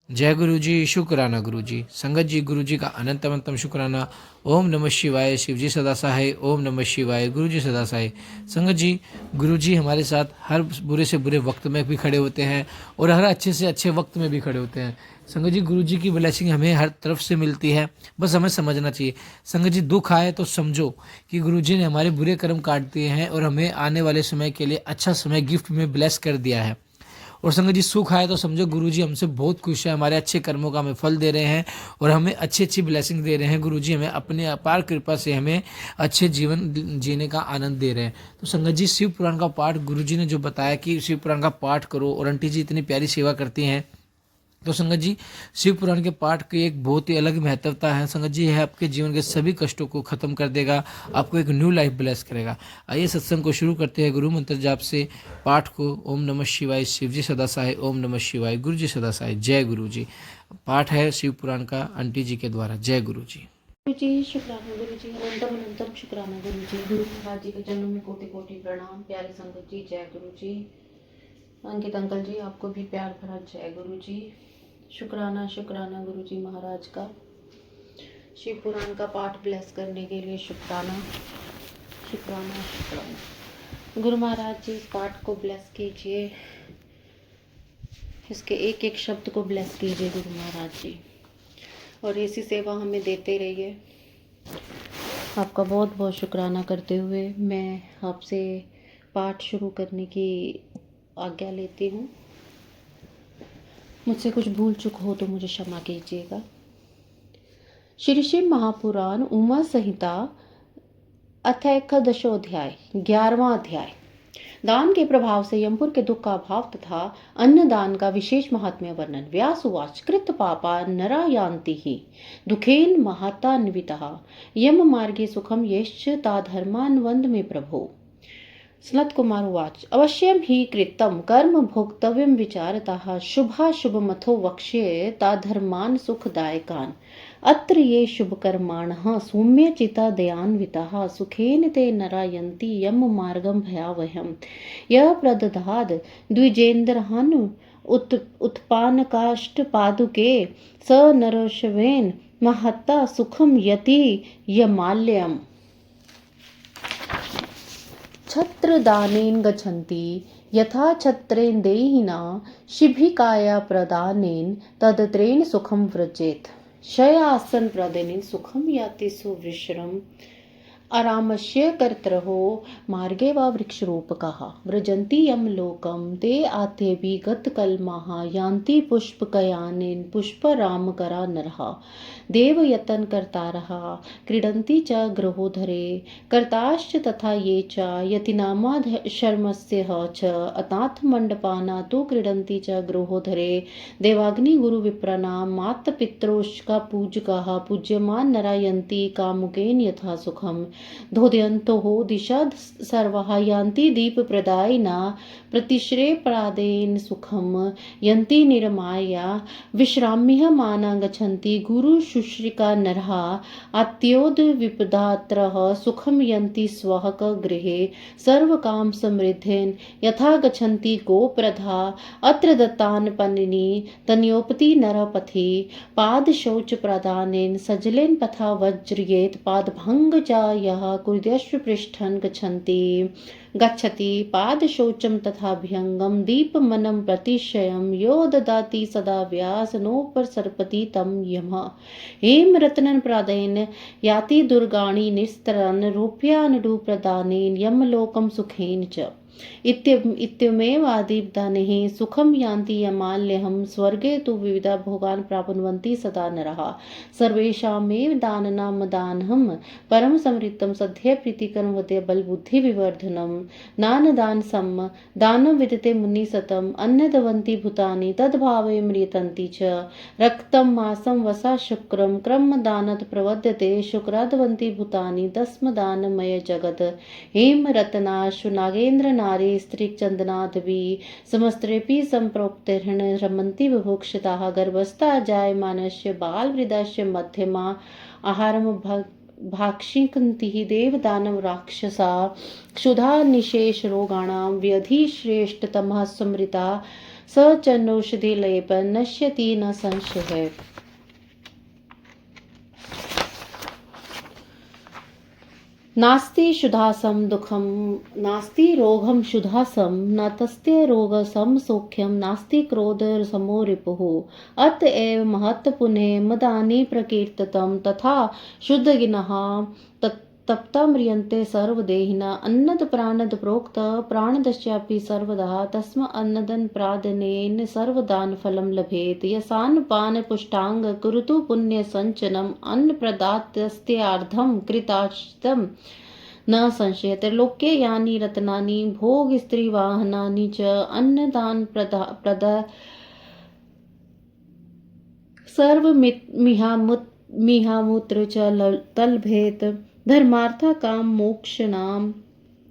जय गुरु जी, शुक्राना गुरु जी। संगत जी, गुरु जी का अनंत अनंतम शुक्राना। ओम नमः शिवाय, शिव जी सदा सहाय। ओम नमः शिवाय, गुरु जी सदा सहाय। संगत जी, गुरु जी हमारे साथ हर बुरे से बुरे वक्त में भी खड़े होते हैं और हर अच्छे से अच्छे वक्त में भी खड़े होते हैं। संगत जी, गुरु जी की ब्लेसिंग हमें हर तरफ से मिलती है, बस हमें समझना चाहिए। संगत जी, दुख आए तो समझो कि गुरु जी ने हमारे बुरे कर्म काट दिए हैं और हमें आने वाले समय के लिए अच्छा समय गिफ्ट में ब्लेस कर दिया है। और संगत जी, सुख आए तो समझो गुरु जी हमसे बहुत खुश है, हमारे अच्छे कर्मों का हमें फल दे रहे हैं और हमें अच्छी अच्छी ब्लेसिंग दे रहे हैं। गुरु जी हमें अपने अपार कृपा से हमें अच्छे जीवन जीने का आनंद दे रहे हैं। तो संगत जी, शिव पुराण का पाठ गुरु जी ने जो बताया कि शिव पुराण का पाठ करो, और आंटी जी इतनी प्यारी सेवा करती हैं। तो संगत जी, शिव पुराण के पाठ की एक बहुत ही अलग महत्वता है। संगत जी, यह आपके जीवन के सभी कष्टों को खत्म कर देगा, आपको एक न्यू लाइफ ब्लेस करेगा। आइए सत्संग को शुरू करते हैं गुरु मंत्र जाप से। पाठ को ओम नमः शिवाय, शिव जी सदा सहाय। ओम नमः शिवाय, गुरु जी सदा सहाय। जय गुरु जी। पाठ है शिव पुराण का आंटी जी के द्वारा। जय गुरु जी। गुरु जी शुक्राना गुरु जी, अनंतम अनंतम शुक्राना गुरु जी। गुरु महाराज जी के चरणों में कोटि कोटि प्रणाम। प्यारे संगत जी, जय गुरु जी। अंकित अंकल जी, आपको भी प्यार भरा जय गुरु जी। शुक्राना शुक्राना गुरु जी महाराज का, शिव पुराण का पाठ ब्लेस करने के लिए शुक्राना शुक्राना शुक्राना। गुरु महाराज जी, इस पाठ को ब्लेस कीजिए, इसके एक एक शब्द को ब्लेस कीजिए गुरु महाराज जी, और ऐसी सेवा हमें देते रहिए। आपका बहुत बहुत शुक्राना करते हुए मैं आपसे पाठ शुरू करने की आज्ञा लेती हूँ। मुझसे कुछ भूल चूक हो तो मुझे क्षमा कीजिएगा। श्री शिव महापुराण उमा संहिता अथ एकादशोध्याय 11वां अध्याय। दान के प्रभाव से यमपुर के दुख का अभाव तथा अन्न दान का विशेष महात्म्य वर्णन। व्यास उवाच कृत पापा नरा यान्ति हि दुखेन महातान्वितः यम मार्गे सुखम यश्च ता धर्मान्वन्द में प्रभो। सनत कुमार उवाच अवश्यम हि कृतं कर्म भोक्तव्यं विचारतः शुभाशुभमथो वक्ष्ये ता धर्मान् सुखदायकान्। अत्र ये शुभकर्माणः सौम्यचिता दयान्विताः सुखेन ते नरायन्ति यम मार्गं भयावहम्। यः प्रददाद् द्विजेन्द्रहान् उत्पानकाष्ठपादुके स नरशवेन महत्ता सुखं यति यमाल्यम्। छत्रदानेन गच्छन्ति यथा छत्रेण देहिना शिभिकाया प्रदानेन तदत्रेण सुखं व्रजेत। शयासन प्रदानेन सुखं याति सुविश्रम। आरामस्य कर्तरो मार्गे वा वृक्षरूपकाः व्रजन्ति यम लोकं ते आतेऽपि गतकल्माः यान्ति पुष्पकयानेन पुष्परामकरा नरः। देवयतनकर्तारः क्रीडन्ति च गृहोधरे कर्ताश्च तथा ये च यतिनामाधर्मस्य च अनाथमण्डपाना तु क्रीडन्ति च गृहोधरे। देवाग्निगुरुविप्राणां मातपित्रोश्च पूजकाः पूज्यमान नरायन्ति कामुकेन यथा सुखम्। धोदयन्तोः दिशा सर्वाः यान्ति दीपप्रदायिना प्रतिश्रेयप्रदायेन सुखं यन्ति निरमाया विश्राम्यमाना गच्छन्ति गुरुशुश्रिका नरः अत्योदविपदात्रः सुखं यन्ति स्वः गृहे सर्वकाम समृद्धेन यथा गच्छन्ति गोप्रधा अत्र दत्तान पन्निनी तन्योपति नरपथि पादशौच प्रदानेन सजलेन पथा वज्रयेत पादभंग च यः कुर्द्यश्व पृष्ठं गच्छति पादशौचं तथाभ्यङ्गं दीपमनं प्रतिशयं यो ददाति सदा व्यासनोपसर्पति तं यमः। हेमरत्नं प्रादेन याति दुर्गाणि निस्तरन् रूप्यानुप्रदानेन यमलोकं सुखेन च। इत्यमेवादिदानेः सुखं यान्ति यमाल्यहं स्वर्गे तु विविधा भोगान् प्राप्नुवन्ति सदा नरः। सर्वेषामेव दाननां दानहं परम समृद्धं सद्य प्रीतिकरं वद्य बलबुद्धिविवर्धनं नानदान सम दानं विदते मुनिसतम् अन्नदवन्ति भूतानि तद्भावे म्रियतन्ति च। रक्तं मासं वसा शुक्रं क्रमदानत् प्रवद्यते शुक्राद्वन्ति भूतानि दस्मदानमय जगत्। हेमरत्नाशु नागेन्द्र नारी स्त्रीचन्दनादवि समस्त्रेऽपि सम्प्रोक्तेर्हण रमन्ति विभुक्षिताः गर्भस्था जायमानस्य बालवृद्धस्य मध्यमा आहारं भाक्षिकन्ति देवदानव राक्षसा क्षुधा निशेष रोगाणां व्यधिश्रेष्ठतमः स्मृता स चन्नौषधि लेप नश्यति न संशय। नास्ति शुधासम दुखम नास्ति रोगम शुधासम न तस्ते रोग सम सौख्यम नास्ति क्रोध समो रिपुः अतएव महत् पुण्य मदानि प्रकीर्तितम तथा शुद्धगिनः तप्ता म्रियन्ते सर्वदेहिना अन्नद प्राणद प्रोक्त प्राणदस्यापि सर्वदा तस्म अन्नदन प्रादनेन सर्वदान फलम लभेत यसान पान पुष्टांग कुरुतु पुण्य संचनम अन्न प्रदात्यस्त्यार्धम कृताश्तम न संशय। त्रैलोक्ये यानि रत्नानि भोग स्त्री वाहनानि च अन्नदान प्रद सर्व मिहामूत्र च तलभेत धर्मार्था काम मोक्ष नाम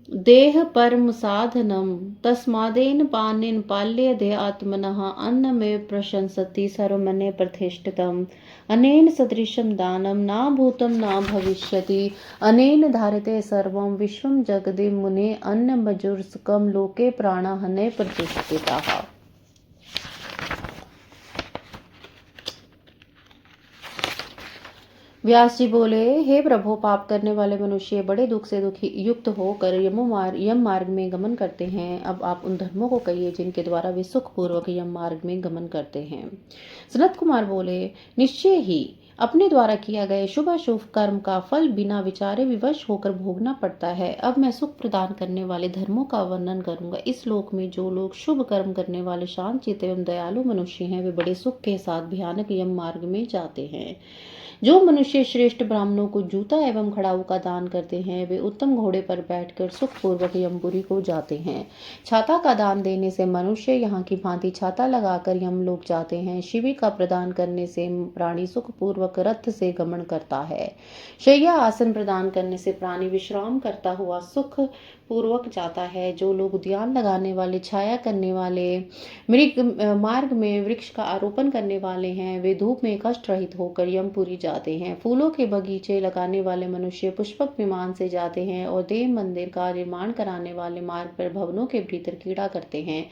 देह परम साधनम तस्मादेन पानेन पाल्यते आत्मनः अन्नमेव प्रशंसति सर्वमने प्रतिष्ठितम् अनेन सदृशं दानं न भूतं न भविष्यति अनेन धारते सर्वं विश्वं जगदि मुने अन्नमजुर्सकं लोके प्राणहने प्रतिष्ठिताः। व्यास जी बोले, हे प्रभु, पाप करने वाले मनुष्य बड़े दुख से दुखी युक्त होकर यम मार्ग में गमन करते हैं। अब आप उन धर्मों को कहिए जिनके द्वारा वे सुख पूर्वक यम मार्ग में गमन करते हैं। सनत कुमार बोले, निश्चय ही अपने द्वारा किया गया शुभ अशुभ कर्म का फल बिना विचारे विवश होकर भोगना पड़ता है। अब मैं सुख प्रदान करने वाले धर्मों का वर्णन करूंगा। इस लोक में जो लोग शुभ कर्म करने वाले शांत चित्त एवं दयालु मनुष्य हैं, वे बड़े सुख के साथ भयानक यम मार्ग में जाते हैं। जो मनुष्य श्रेष्ठ ब्राह्मणों को जूता एवं खड़ाऊ का दान करते हैं, वे उत्तम घोड़े पर बैठकर सुखपूर्वक यमपुरी को जाते हैं। छाता का दान देने से मनुष्य यहाँ की भांति छाता लगाकर यमलोक जाते हैं। शिविर का प्रदान करने से प्राणी सुखपूर्वक रथ से गमन करता है। शैया आसन प्रदान करने से प्राणी विश्राम करता हुआ सुख पूर्वक जाता है। जो लोग उद्यान लगाने वाले, छाया करने वाले, मार्ग में वृक्ष का आरोपण करने वाले हैं, वे धूप में कष्ट रहित होकर यमपुरी जाते हैं। फूलों के बगीचे लगाने वाले मनुष्य पुष्पक विमान से जाते हैं और देव मंदिर का निर्माण कराने वाले मार्ग पर भवनों के भीतर क्रीड़ा करते हैं।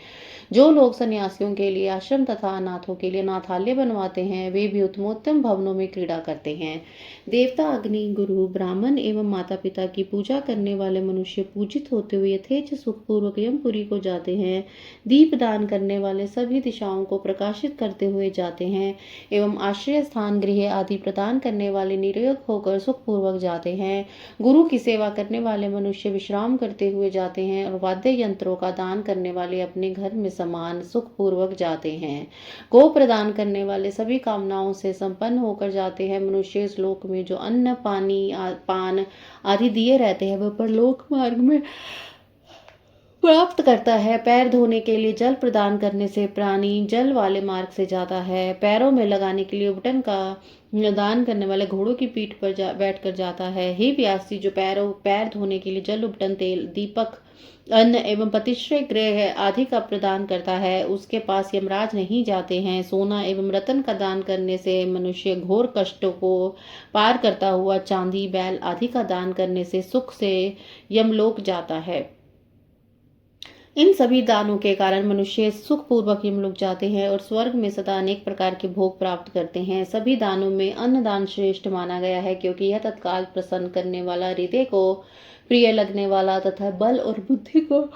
जो लोग सन्यासियों के लिए आश्रम तथा अनाथों के लिए अनाथालय बनवाते हैं, वे भी उत्तमोत्तम भवनों में क्रीड़ा करते हैं। देवता, अग्नि, गुरु, ब्राह्मण एवं माता पिता की पूजा करने वाले मनुष्य पूजित होते हुए यथेच्छ सुखपूर्वक यमपुरी को जाते हैं। दीप दान करने वाले सभी दिशाओं को प्रकाशित करते हुए जाते हैं एवं आश्रय स्थान, गृह आदि प्रदान करने वाले निर्योग होकर सुखपूर्वक जाते हैं। गुरु की सेवा करने वाले मनुष्य विश्राम करते हुए जाते हैं और वाद्य यंत्रों का दान करने वाले अपने घर में समान सुखपूर्वक जाते हैं। गो प्रदान करने वाले सभी कामनाओं से संपन्न होकर जाते हैं। मनुष्य इस लोक में जो अन्न, पानी, पान आदि दिए रहते हैं, वह परलोक मार्ग में प्राप्त करता है। पैर धोने के लिए जल प्रदान करने से प्राणी जल वाले मार्ग से जाता है। पैरों में लगाने के लिए उबटन का दान करने वाले घोड़ों की पीठ पर बैठकर जाता है। हे व्यास जी, जो पैर धोने के लिए जल, उबटन, तेल, दीपक, अन्न एवं पतिश्रय गृह आदि का प्रदान करता है, उसके पास यमराज नहीं जाते हैं। सोना एवं रत्न का दान करने से मनुष्य घोर कष्टों को पार करता हुआ चांदी, बैल आदि का दान करने से सुख से यमलोक जाता है। इन सभी दानों के कारण मनुष्य सुखपूर्वक यमलोक जाते हैं और स्वर्ग में सदा अनेक प्रकार के भोग प्राप्त करते हैं। सभी दानों में अन्नदान श्रेष्ठ माना गया है, क्योंकि यह तत्काल प्रसन्न करने वाला, हृदय को प्रिय लगने वाला तथा बल और बुद्धि को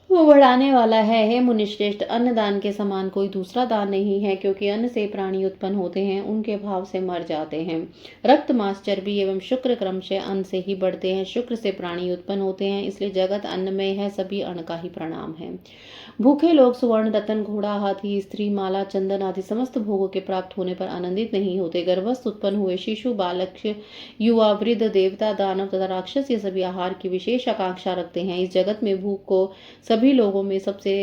बढ़ाने वाला है। हे मुनिश्रेष्ठ, अन्नदान के समान कोई दूसरा दान नहीं है, क्योंकि अन्न से प्राणी उत्पन्न होते हैं, उनके भाव से मर जाते हैं। रक्त, मांस, चर्बी एवं शुक्र क्रमशः अन्न से ही बढ़ते हैं। शुक्र से प्राणी उत्पन्न होते हैं, इसलिए जगत अन्नमय है। सभी अन्न का ही प्रणाम है। भूखे लोग सुवर्ण, रतन, घोड़ा, हाथी, स्त्री, माला, चंदन आदि समस्त भोगों के प्राप्त होने पर आनंदित नहीं होते। गर्भस्थ उत्पन्न हुए शिशु, बालक, युवा, वृद्ध, देवता, दानव तथा राक्षस ये सभी आहार की विशेष आकांक्षा रखते हैं। इस जगत में भूख को सभी लोगों में सबसे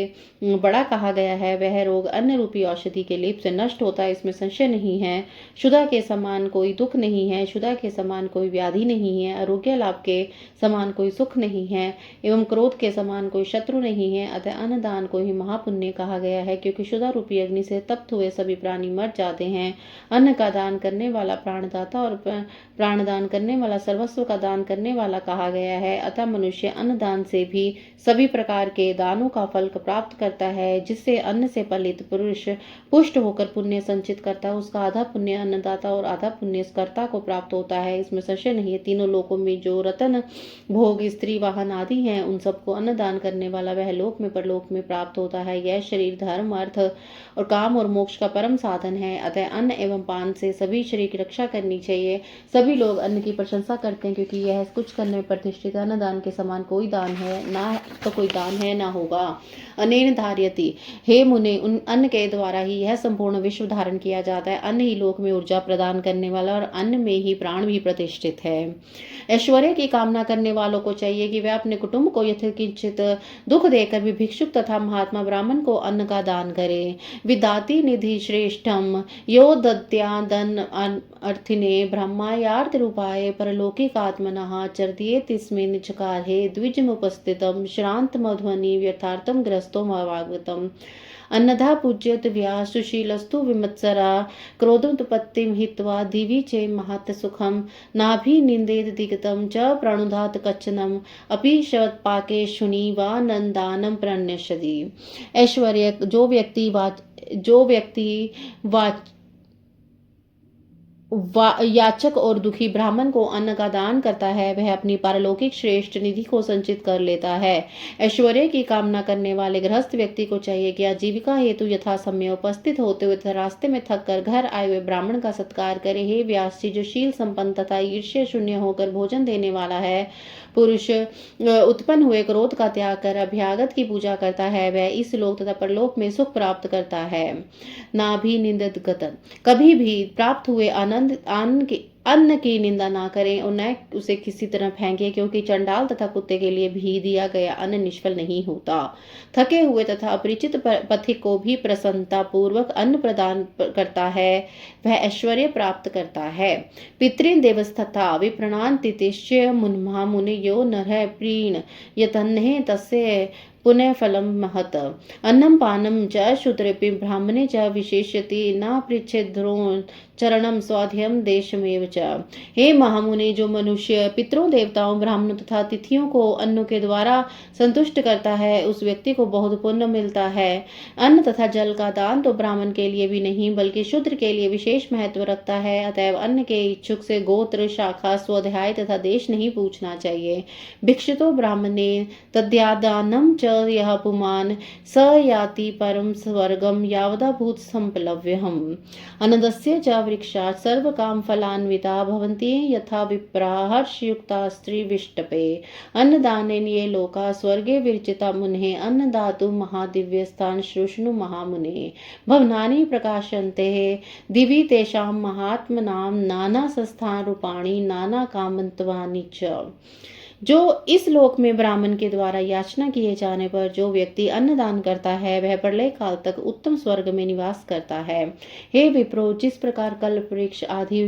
बड़ा कहा गया है। वह रोग अन्न रूपी औषधि के लेप से नष्ट होता है, इसमें संशय नहीं है। क्षुधा के समान कोई दुख नहीं है, क्षुधा के समान कोई व्याधि नहीं है, आरोग्य लाभ के समान कोई सुख नहीं है, एवं क्रोध के समान कोई शत्रु नहीं है। अतः अन्नदान अन्नदान को ही महापुण्य कहा गया है, क्योंकि क्षुधा रूपी अग्नि से तप्त हुए सभी प्राणी मर जाते हैं। अन्न का दान करने वाला प्राणदाता और प्राणदान करने वाला सर्वस्व का दान करने वाला कहा गया है। अतः मनुष्य अन्नदान से भी सभी प्रकार के दानों का फल प्राप्त करता है। जिससे अन्न से पलित पुरुष पुष्ट होकर पुण्य संचित करता है, उसका आधा पुण्य अन्नदाता और आधा पुण्य कर्ता को प्राप्त होता है। इसमें संशय नहीं है। तीनों लोकों में जो रतन भोग स्त्री वाहन आदि हैं, उन सबको अन्नदान करने वाला वह लोक में परलोक में प्राप्त होता है। यह शरीर धर्म अर्थ और काम और मोक्ष का परम साधन है। अतः अन्न एवं पान से सभी शरीर की रक्षा करनी चाहिए। सभी लोग अन्न की प्रशंसा करते हैं, क्योंकि यह कुछ करने में प्रतिष्ठित अन्नदान के समान कोई दान है ना, तो कोई दान है ना होगा। अनेन धार्यति, हे मुने, उन अन्न के द्वारा ही यह संपूर्ण विश्व धारण किया जाता है। अन्न ही लोक में ऊर्जा प्रदान करने वाला और अन्न में ही प्राण भी प्रतिष्ठित है। ऐश्वर्य की कामना करने वालों को चाहिए कि वे अपने कुटुंब को यथोचित दुख देकर भी भिक्षुक तथा महात्मा ब्राह्मण को अन्न का दान करें। विदाति निधि श्रेष्ठम यो दद्यादन अर्थिने ब्रह्मायार्थ रूपाय परलौकिकात्मनः चर्दये तिस्मिन् चकारे द्विजमुपस्थितं श्रांत मध्वनि व्यर्थार्थं ग्रस्तो मवागतम्। अन्नधा पूज्यत व्या सुशीलस्तु विमत्सरा क्रोधोत्पत्तिं हित्वा दिवि चे महत् सुखम नाभि निंदेत दिगतम च प्रणुधात कच्चनम अपि शवत्पाके शुनि वा नंदानम प्रणश्यति। ऐश्वर्य जो व्यक्ति याचक और दुखी ब्राह्मण को अन्न का दान करता है, वह अपनी पारलौकिक श्रेष्ठ निधि को संचित कर लेता है। ऐश्वर्य की कामना करने वाले गृहस्थ व्यक्ति को चाहिए कि आजीविका हेतु यथा समय उपस्थित होते हुए रास्ते में थक कर घर आए हुए ब्राह्मण का सत्कार करे। हे व्यास जी, जो शील संपन्न तथा ईर्ष्या शून्य होकर भोजन देने वाला है, पुरुष उत्पन्न हुए क्रोध का त्याग कर अभ्यागत की पूजा करता है, वह इस लोक तथा परलोक में सुख प्राप्त करता है। नाभि निंदित गतन, कभी भी प्राप्त हुए अन्न की निंदा ना करें और न उसे किसी तरह फेंके, क्योंकि चंडाल तथा कुत्ते के लिए भी दिया गया अन्न निष्फल नहीं होता। थके हुए तथा अपरिचित पथिक को भी प्रसन्नता पूर्वक अन्न प्रदान करता है, वह ऐश्वर्य प्राप्त करता है। पितृन देवस्था विप्रणान तितिश्च मुन्मा मुनि यो नरः प्रीण यतन्हे तस्य पुनः फलम महत। अन्नम पानम च शूद्रेपि ब्राह्मणे च विशेष्यति न पृच्छेद्रोण चरणम स्वाध्यम देशमेव च। हे महामुनि, जो मनुष्य पितरों देवताओं ब्राह्मणों तथा तिथियों को अन्नों के द्वारा संतुष्ट करता है, उस व्यक्ति को बहुत पुण्य मिलता है। अन्न तथा जल का दान तो ब्राह्मण के लिए भी नहीं बल्कि शूद्र के लिए विशेष महत्व रखता है। अतएव अन्न के इच्छुक से गोत्र शाखा स्वाध्याय तथा देश नहीं पूछना चाहिए। भिक्षुतो ब्राह्मणे तद्यादानम च यह पुमान स याति परम स्वर्गम यावदा भूत संप्लव्यहम। अन्नदस्य च वृक्षात् सर्व काम फलान्विता भवन्ति यथा विप्रा हर्षयुक्ता स्त्री विष्टपे। अन्नदानेन ये लोका स्वर्गे विरचिता मुने अन्नदातु महादिव्य स्थान श्रुष्णु महामुने भवनानि प्रकाशन्ते दिवि तेषां महात्मनां नाना संस्थान रूपाणि नाना कामंतवानि च। जो इस लोक में ब्राह्मण के द्वारा याचना किए जाने पर जो व्यक्ति अन्नदान करता है, वह प्रलय काल तक उत्तम स्वर्ग में निवास करता है। हे विप्रो, जिस प्रकार कल्प वृक्ष आदि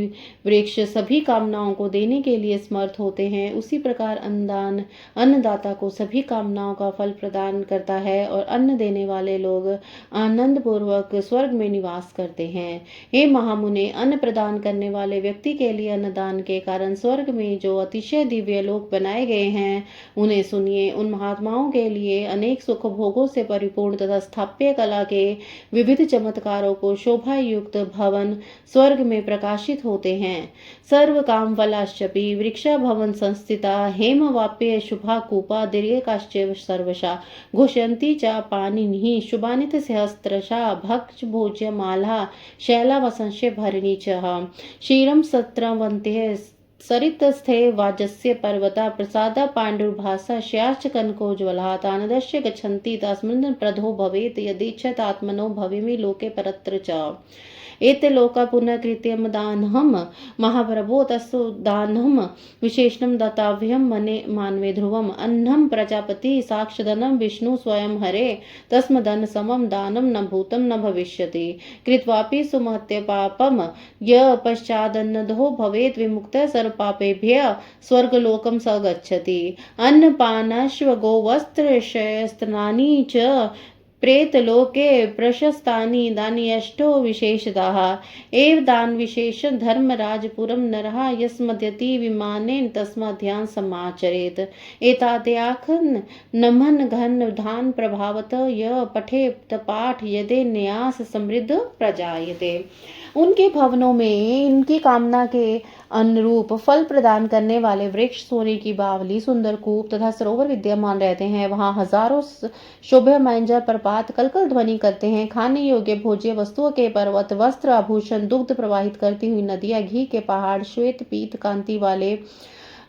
वृक्ष सभी कामनाओं को देने के लिए समर्थ होते हैं, उसी प्रकार अन्नदान अन्नदाता को सभी कामनाओं का फल प्रदान करता है और अन्न देने वाले लोग आनंद पूर्वक स्वर्ग में निवास करते हैं। हे महामुने, अन्न प्रदान करने वाले व्यक्ति के लिए अन्नदान के कारण स्वर्ग में जो अतिशय दिव्य लोक बनाए गए हैं, उन्हें सुनिए। उन महात्माओं के लिए अनेक सुख भोगों से परिपूर्ण तथा स्थाप्य कला के विविध चमत्कारों को शोभा युक्त भवन स्वर्ग में प्रकाशित होते हैं। सर्व काम फलाश्चपि वृक्षा भवन संस्थिता हेम वाप्य शुभा कूपा दीर्घकाश्च सर्वशा घुष्यन्ति च पाणिनिः शुभानित सहस्त्रशा भक्ष भोज्य माला शैला वसंश्य भरणी च क्षीरम सत्रवन्ते सरितस्थे वाजस्य पर्वता प्रसादा पाण्डुर्भासा श्याश्च कनकोज्ज्वला तानदस्य गच्छन्ति तस्मिन् प्रधो भवेत् यदीच्छत आत्मनो भवेमि लोके परत्र च। एते लोका पुनः कृत्यम दानहम महाप्रभो तस्सु दानहम विशेषणं दातव्यं मने मानवे ध्रुवम अन्नम प्रजापति साक्षदनम विष्णु स्वयं हरे तस्मदन समम दानम न भूतम न भविष्यति कृत्वापि सुमहत्य पापम य पश्चादन्नदो भवेत् विमुक्तः सर्वपापेभ्यः स्वर्गलोकं स गच्छति। अन्नपानश्व गोवस्त्रशयस्त्राणि च प्रेतलोके प्रशस्तानि दानि अष्टो विशेषदाः एव दान विशेषण धर्मराजपुरं नरः यस्मद्यति विमानेन तस्माद्यान समाचरेत एताद्याखन नमन घन धान प्रभावत य पठेत पाठ यदे न्यास समृद्ध प्रजायते। उनके भवनों में इनकी कामना के अनुरूप फल प्रदान करने वाले वृक्ष, सोने की बावली, सुंदर कूप तथा सरोवर विद्यमान रहते हैं। वहां हजारों शोभ्य मंजर प्रपात कलकल ध्वनि करते हैं। खाने योग्य भोज्य वस्तुओं के पर्वत, वस्त्र, आभूषण, दुग्ध प्रवाहित करती हुई नदियां, घी के पहाड़, श्वेत पीत कांति वाले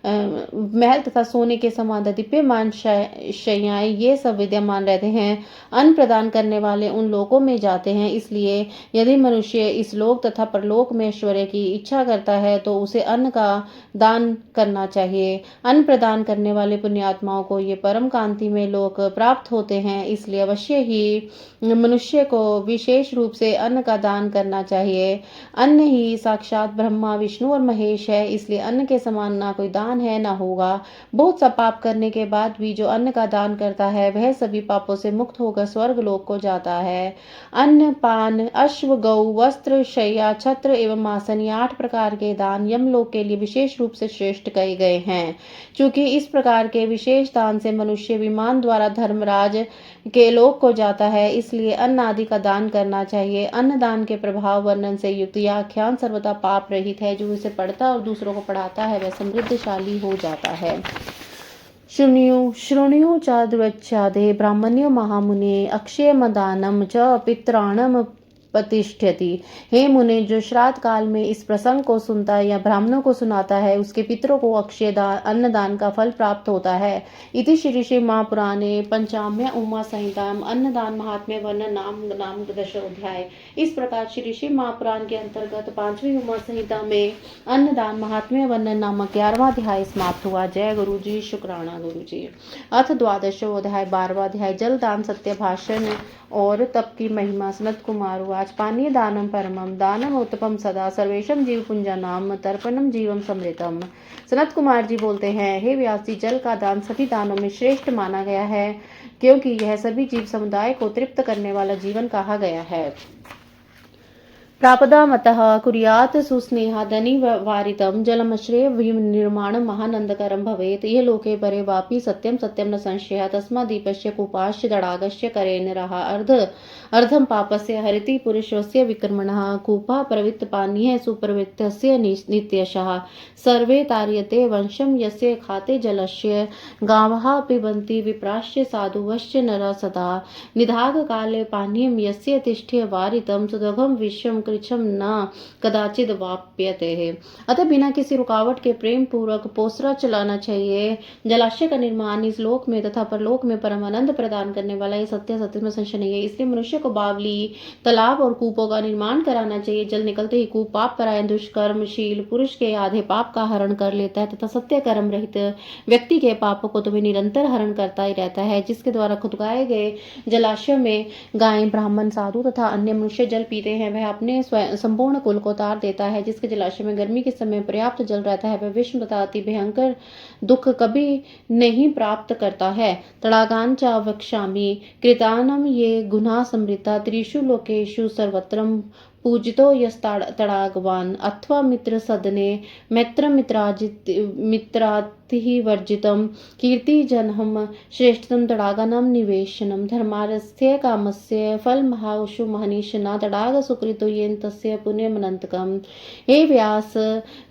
महल तथा सोने के समान दीप्यमान शैयाएं, ये सब विद्यमान रहते हैं। अन्न प्रदान करने वाले उन लोकों में जाते हैं। इसलिए यदि मनुष्य इस लोक तथा परलोक में ऐश्वर्य की इच्छा करता है तो उसे अन्न का दान करना चाहिए। अन्न प्रदान करने वाले पुण्यात्माओं को ये परम कांति में लोक प्राप्त होते हैं। इसलिए अवश्य ही मनुष्य को विशेष रूप से अन्न का दान करना चाहिए। अन्न ही साक्षात ब्रह्मा, विष्णु और महेश है। इसलिए अन्न के समान ना कोई दान है ना होगा। बहुत सा पाप करने के बाद भी जो अन्न का दान करता है वह सभी पापों से मुक्त होकर स्वर्ग लोक को जाता है। अन्न, पान, अश्व, गौ, वस्त्र, शैया, छत्र एवं आसन, 8 प्रकार के दान यमलोक के लिए विशेष रूप से श्रेष्ठ कहे गए हैं। चूंकि इस प्रकार के विशेष दान से मनुष्य विमान द्वारा धर्मराज के लोक को जाता है, इसलिए अन्न आदि का दान करना चाहिए। अन्न दान के प्रभाव वर्णन से युक्त यह आख्यान सर्वथा पाप रहित है। जो इसे पढ़ता और दूसरों को पढ़ाता है वह समृद्धशाली हो जाता है। शृणु च द्वच्छादे ब्राह्मण्यो महामुने अक्षयमदानम च पित्राणम प्रतिष्ठति। हे मुने, जो श्राद्ध काल में इस प्रसंग को सुनता है या ब्राह्मणों को सुनाता है उसके पितरों को अक्षय अन्नदान का फल प्राप्त होता है। इति श्री महापुराणे पंचाम्य उमा संहिताम अन्नदान महात्म्य वर्णन नाम दशोध्याय। इस प्रकार श्री महापुराण के अंतर्गत 5वीं उमा संहिता में अन्नदान महात्म्य वर्णन नामक 11वां अध्याय समाप्त हुआ। जय गुरु जी, शुक्राना गुरु जी। अथ 12वां अध्याय 12वां अध्याय जलदान, सत्य भाषण और तप की महिमा। सनत कुमार उवाच पानीय दानम परमम दानम उत्तपम सदा सर्वेशम जीव पुंजानाम तर्पणम जीवम समृतम। सनत कुमार जी बोलते हैं, हे व्यास जी, जल का दान सभी दानों में श्रेष्ठ माना गया है क्योंकि यह सभी जीव समुदाय को तृप्त करने वाला जीवन कहा गया है। प्रापदामतः कुर्यात् सुस्नेहादनि वारितं जलमश्रय निर्माणं महानन्दकरं भवेत्। यह लोके परे वापि सत्यं सत्यं न संशयः। तस्मादीपस्य कूपाश्च तडागस्य करेणरः अर्धं पापस्य हरिति पुरुषस्य विक्रमणः। कूपः प्रवृत्तपानीयः सुप्रवृत्तस्य नित्यशः। सर्वे तार्यते वंशं यस्य खाते जलस्य। गावः पिबन्ति विप्राश्च साधुवश्च नरः सदा। निधागकाले पानीयं यस्य तिष्ठ्य वारितं सुदघं विश्वं कृच्छं न कदाचित वाप्यते है। अतः बिना किसी रुकावट के प्रेम पूर्वक पोसरा चलाना चाहिए। जलाशय का निर्माण इस लोक में तथा परलोक में परम आनंद प्रदान करने वाला ये सत्य में संशय नहीं है। इसलिए मनुष्य को बावली, तालाब और कूपों का निर्माण कराना चाहिए। जल निकलते ही कूप पाप परायण दुष्कर्मशील पुरुष के आधे पाप का हरण कर लेता है तथा सत्य कर्म रहित व्यक्ति के पापों को तुम्हें निरंतर हरण करता ही रहता है। जिसके द्वारा खुदगाए गए जलाशय में गायें, ब्राह्मण, साधु तथा अन्य मनुष्य जल पीते हैं वह अपने संपूर्ण कुल को तार देता है। जिसके जलाशय में गर्मी के समय पर्याप्त जल रहता है वह विषम तथा अति भयंकर दुख कभी नहीं प्राप्त करता है। तड़ागान च वक्ष्यामि कृतानम ये गुना समृता त्रिषु लोकेषु सर्वत्रम पूजितो यस्तड़ागवान अथवा मित्र सदने मित्राति वर्जितम कीर्ति जनहम श्रेष्ठतम तड़ागानाम निवेशनम धर्मारस्य कामस्य फल महाशु महनीशना तड़ाग सुकृतो येन तस्य पुण्यमनंतकम। हे व्यास,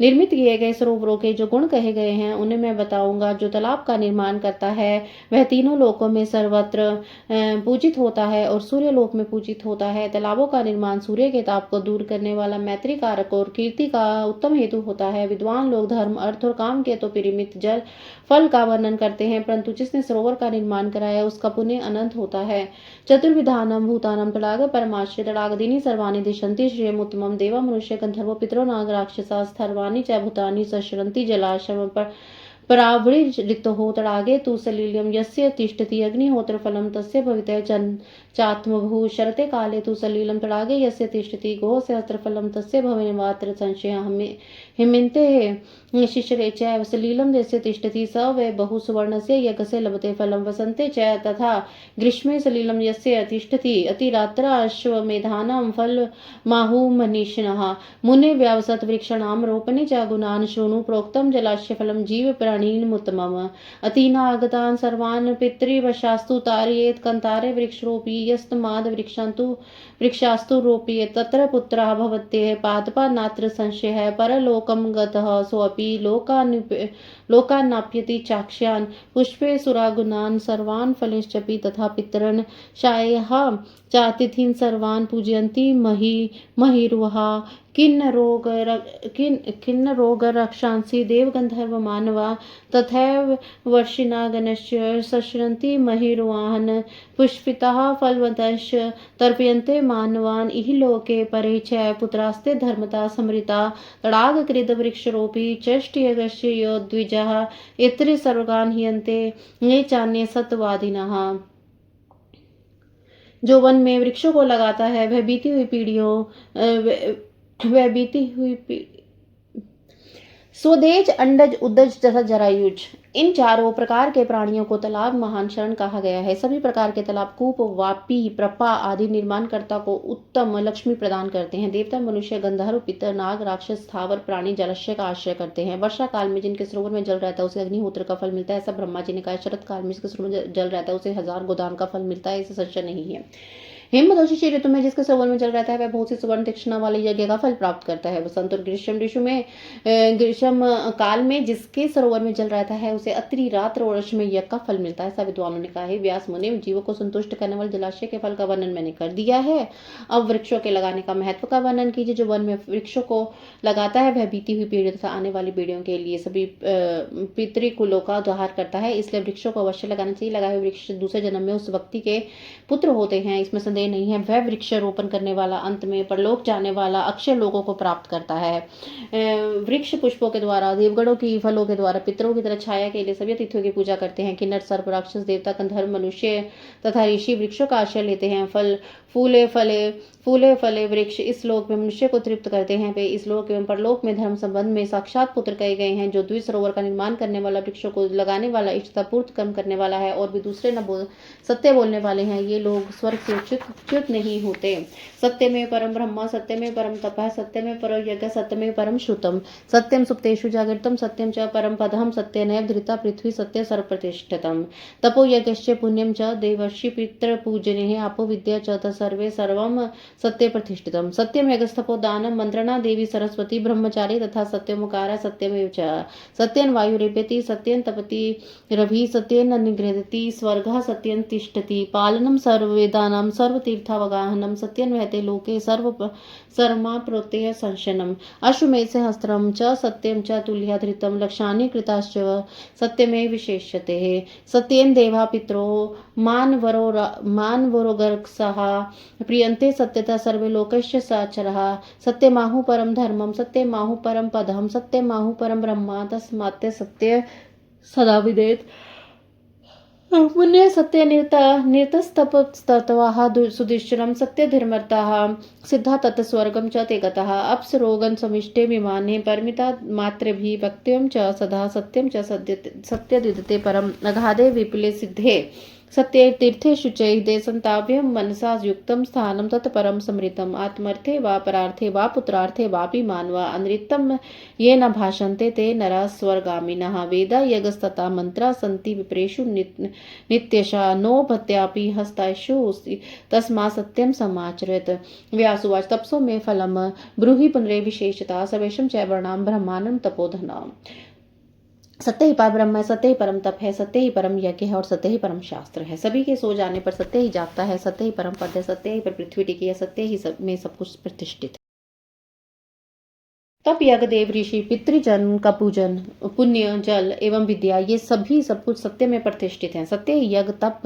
निर्मित किए गए सरोवरों के जो गुण कहे गए हैं उन्हें मैं बताऊंगा। जो तालाब का निर्माण करता है वह तीनों लोकों में सर्वत्र पूजित होता है और सूर्य लोक में पूजित होता है। तालाबों का निर्माण सूर्य के ताप को दूर करने वाला मैत्री कारक और कीर्ति का उत्तम हेतु होता है। विद्वान लोग धर्म, अर्थ और काम के तो परिमित जल फल का वर्णन करते हैं, परंतु जिसने सरोवर का निर्माण कराया उसका पुण्य अनंत होता है। चतुर्विधानम भूतानम तड़ाग परमाश्रय तड़ागदीनि सर्वाणि दिशन्ति श्रेयम उत्तमम देवा मनुष्य गंधर्वो पितरो नाग राक्षसा स्थर्वाणि च भूतानि सशरन्ति जलाशयम परावृजितो तडागे तु सलीलं यस्य तिष्ठति अग्निहोत्रफलं तस्य भवितः चात्मभू शरते काले तु सलीलं तडागे यस्य तिष्ठति गोः सहस्रफलं तस्य भवेन्मात्र संशयः हिमिन्ते शिशिरे चैव सलीलं यस्य तिष्ठति स वै बहु सुवर्णस्य यज्ञस्य लभते फलं वसन्ते च तथा ग्रीष्मे सलीलं यस्य तिष्ठति अतिरात्राश्वमेधानां फलमाहुमनीषिणः मुने व्यावसत् वृक्षाणां रोपणे च गुणान् शृणु प्रोक्तं जलाशयफलं जीवप्राणिनमुत्तमम् अतीनागतान् सर्वान् पितृवशास्तु तारयेत् कन्तारे वृक्षरोपी यस्तमाद वृक्षास्तु रोपयेत् तत्र पुत्रः भवत्येः पादपा नात्र संशयः परलोकं गतः सोऽपि लोकान्नाप्यति चाक्ष्यान् पुष्पे सुरागुणान् सर्वान् फलैश्चपि तथा पितॄन् शायः चातिथीन् सर्वान् पूजयन्ति महिरुहा किन्नरोगरक्षांसि देवगन्धर्वमानवा तथैव वर्षिणागणश्च शश्रन्ति महिरुवान् पुष्पिताः फलवन्तश्च तर्पयन्ते मानवान् इहलोके परे च पुत्रास्ते धर्मता समृता तडागकृतवृक्षरोपी चेष्टयगस्य यो द्विजः इतरे सर्वगान् हियन्ते ये चान्ये सत्यवादिनः। जो वन में वृक्षों को लगाता है वह बीती हुई स्वदेज अंडज उदज तथा जरायुज इन चारों प्रकार के प्राणियों को तालाब महान शरण कहा गया है। सभी प्रकार के तालाब कूप वापी प्रपा आदि निर्माणकर्ता को उत्तम लक्ष्मी प्रदान करते हैं। देवता मनुष्य गंधर्व पितर नाग राक्षस स्थावर प्राणी जलाशय का आश्रय करते हैं। वर्षा काल में जिनके सरोवर में जल रहता है उसे अग्निहोत्र का फल मिलता है, ऐसा ब्रह्मा जी ने कहा। शरद काल में जिसके सरोवर में जल रहता है उसे 1000 गोदान का फल मिलता है, ऐसा संशय नहीं है। हेमंत और शिशिर ऋतु में जिसके सरोवर में जल रहता है वह बहुत सी सुवर्ण तीक्ष्णा वाले यज्ञ का फल प्राप्त करता है। वसंत और ग्रीष्म काल में जिसके सरोवर में जल रहता है उसे अत्रि रात्र और में यज्ञ का फल मिलता है, ऐसा विद्वानों ने कहा है। व्यास मुनि जीवों को संतुष्ट करने वाले जलाशय के फल का वर्णन मैंने कर दिया है। अब वृक्षों के लगाने का महत्व का वर्णन कीजिए। जो वन में वृक्षों को लगाता है वह बीती हुई पीढ़ियों तथा आने वाली पीढ़ियों के लिए सभी पितृकुलों का उद्धार करता है, इसलिए वृक्षों को अवश्य लगाना चाहिए। लगाए हुए वृक्ष दूसरे जन्म में उस व्यक्ति के पुत्र होते हैं, इसमें संदेह नहीं है। वह वृक्ष रोपण करने वाला अंत में परलोक जाने वाला अक्षय लोगों को प्राप्त करता है। वृक्ष पुष्पों के द्वारा देवगणों की फलों के द्वारा पितरों की तरह छाया के लिए सभी अतिथियों की पूजा करते हैं। किन्नर सर्प राक्षस देवता गंधर्व मनुष्य तथा ऋषि वृक्षों का आश्रय लेते हैं। फूले फले वृक्ष इस लोक में मनुष्य को तृप्त करते हैं। वे इस लोक एवं परलोक में धर्म संबंध में साक्षात पुत्र कहे गए हैं। जो द्वि सरोवर का निर्माण करने वाला, वृक्षों को लगाने वाला, इष्टता पूर्त कर्म करने वाला है और भी दूसरे सत्य बोलने वाले हैं, ये लोग स्वर्ग से च्युत नहीं होते। सत्य में परम ब्रह्म, सत्य में परम तपः, सत्य में परम यज्ञ, सत्य में परम श्रुतम, सत्यम सुप्तेषु जागृतम, सत्यम च परम पदम, सत्यनैव धृता पृथ्वी, सत्य सर्वप्रतिष्ठितम, तपो यज्ञश्च पुण्यम च देवर्षि पितृ पूजनेः, आपो विद्या च सर्वे सर्वम सत्य प्रतिष्ठितम, सत्यम यज्ञस्थपो दानम, मंत्रणा देवी सरस्वती, ब्रह्मचारी तथा सत्यमुकारा, सत्यमेव च, सत्यन वायुरेप्यति, सत्यन तपति रवि, सत्यन निगृह्यति स्वर्गः, सत्यन तिष्ठति, पालनम सर्ववेदानां सर्वतीर्थावगाहनम, सत्यन वहते लोके सर्वमा प्रोतेय संशनम, अश्वमेध सहस्त्रम च सत्यम च तुल्याधृतम, लक्षानि कृताश्च सत्यमेव विशेष्यते, सत्येन देवा पितरो मानवरो गर्गसः प्रियन्ते, सत्यता सर्वे लोकश्च साचरः, सत्यमाहु परम धर्मम, सत्यमाहु परम पदम, सत्यमाहु परम ब्रह्म, तस्मात् सत्य सदा विदेत, पुण्य सत्य निरतस्तपस्तत्वाः सुदिश्चरं, सत्य धर्मर्ताः सिद्धा तत् स्वर्गं च ते गताः, अप्सरोगन समिष्टे विमाने परिमिता मात्रभिः भक्त्यं च सदा, सत्यं च सत्य दिदते परम, अगाधे विपुले सिद्धे सत्ये तीर्थे शुचैः देशन्ताभ्यं मनसा युक्तं स्थानं तत्परं समृतम्, आत्मर्थे वा परार्थे वा पुत्रार्थे वापि मानवा अनृतं ये न भाषन्ते ते नरा स्वर्गामिनः, वेदा यज्ञस्तथा मंत्रा सन्ति विप्रेषु नित्यशा नो भत्यापि हस्तेषु तस्मात् सत्यं समाचरेत्। व्यासुवाच तपसो मे फलम ब्रूहि पुनरे विशेषता, सर्वेषं च वर्णाम ब्रह्मांडं तपोधनम्। सत्य ही पर ब्रह्म है, सत्य ही परम तप है, सत्य ही परम यज्ञ है और सत्य ही परम शास्त्र है। सभी के सो जाने पर सत्य ही जागता है, सत्य ही परम पद है, सत्य ही पर पृथ्वी टिकी है, सत्य ही में सब कुछ प्रतिष्ठित है। तप यज्ञ देव ऋषि पितृजन का पूजन पुण्य जल एवं विद्या ये सभी सब कुछ सत्य में प्रतिष्ठित हैं। सत्य ही यज्ञ तप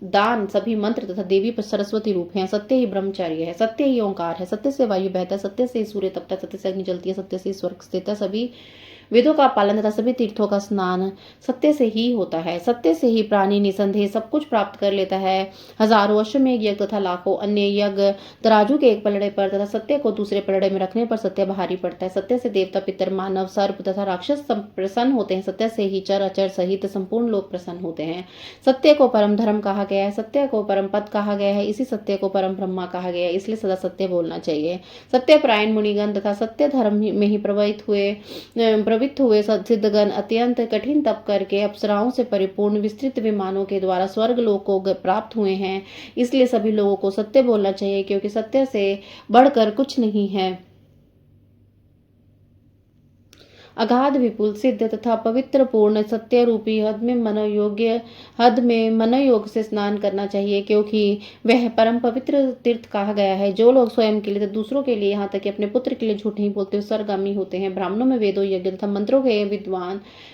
दान सभी मंत्र तथा देवी पर सरस्वती रूप हैं। सत्य ही ब्रह्मचर्य है, सत्य ही ओंकार है, सत्य से वायु बहता है, सत्य से ही सूर्य तपता है, सत्य से अग्नि जलती है, सत्य से ही स्वर्ग स्थित है। सभी वेदों का पालन तथा सभी तीर्थों का स्नान सत्य से ही होता है। सत्य से ही प्राणी निसंदेह सब कुछ प्राप्त कर लेता है। हजारों अश्वमेघ यज्ञ तथा लाखों अन्य यज्ञ तराजू के एक पलड़े पर तथा सत्य को दूसरे पलड़े में रखने पर सत्य भारी पड़ता है। सत्य से देवता, पितर, मानव, सर्प तथा राक्षस प्रसन्न होते हैं। सत्य से ही चर अचर सहित संपूर्ण लोग प्रसन्न होते हैं। सत्य को परम धर्म कहा गया है, सत्य को परम पद कहा गया है, इसी सत्य को परम ब्रह्मा कहा गया है। इसलिए सदा सत्य बोलना चाहिए। सत्य परायण मुनिगण तथा सत्य धर्म में ही प्रवृत्त हुए सिद्धगण अत्यंत कठिन तप करके अप्सराओं से परिपूर्ण विस्तृत विमानों के द्वारा स्वर्ग लोक को प्राप्त हुए हैं। इसलिए सभी लोगों को सत्य बोलना चाहिए, क्योंकि सत्य से बढ़कर कुछ नहीं है। अगाध विपुल सिद्ध तथा पवित्र पूर्ण सत्य रूपी हद में मनोयोग से स्नान करना चाहिए, क्योंकि वह परम पवित्र तीर्थ कहा गया है। जो लोग स्वयं के लिए तथा दूसरों के लिए, यहाँ तक कि अपने पुत्र के लिए झूठ नहीं बोलते, स्वर्गामी होते हैं। ब्राह्मणों में वेदों, यज्ञ तथा मंत्रों के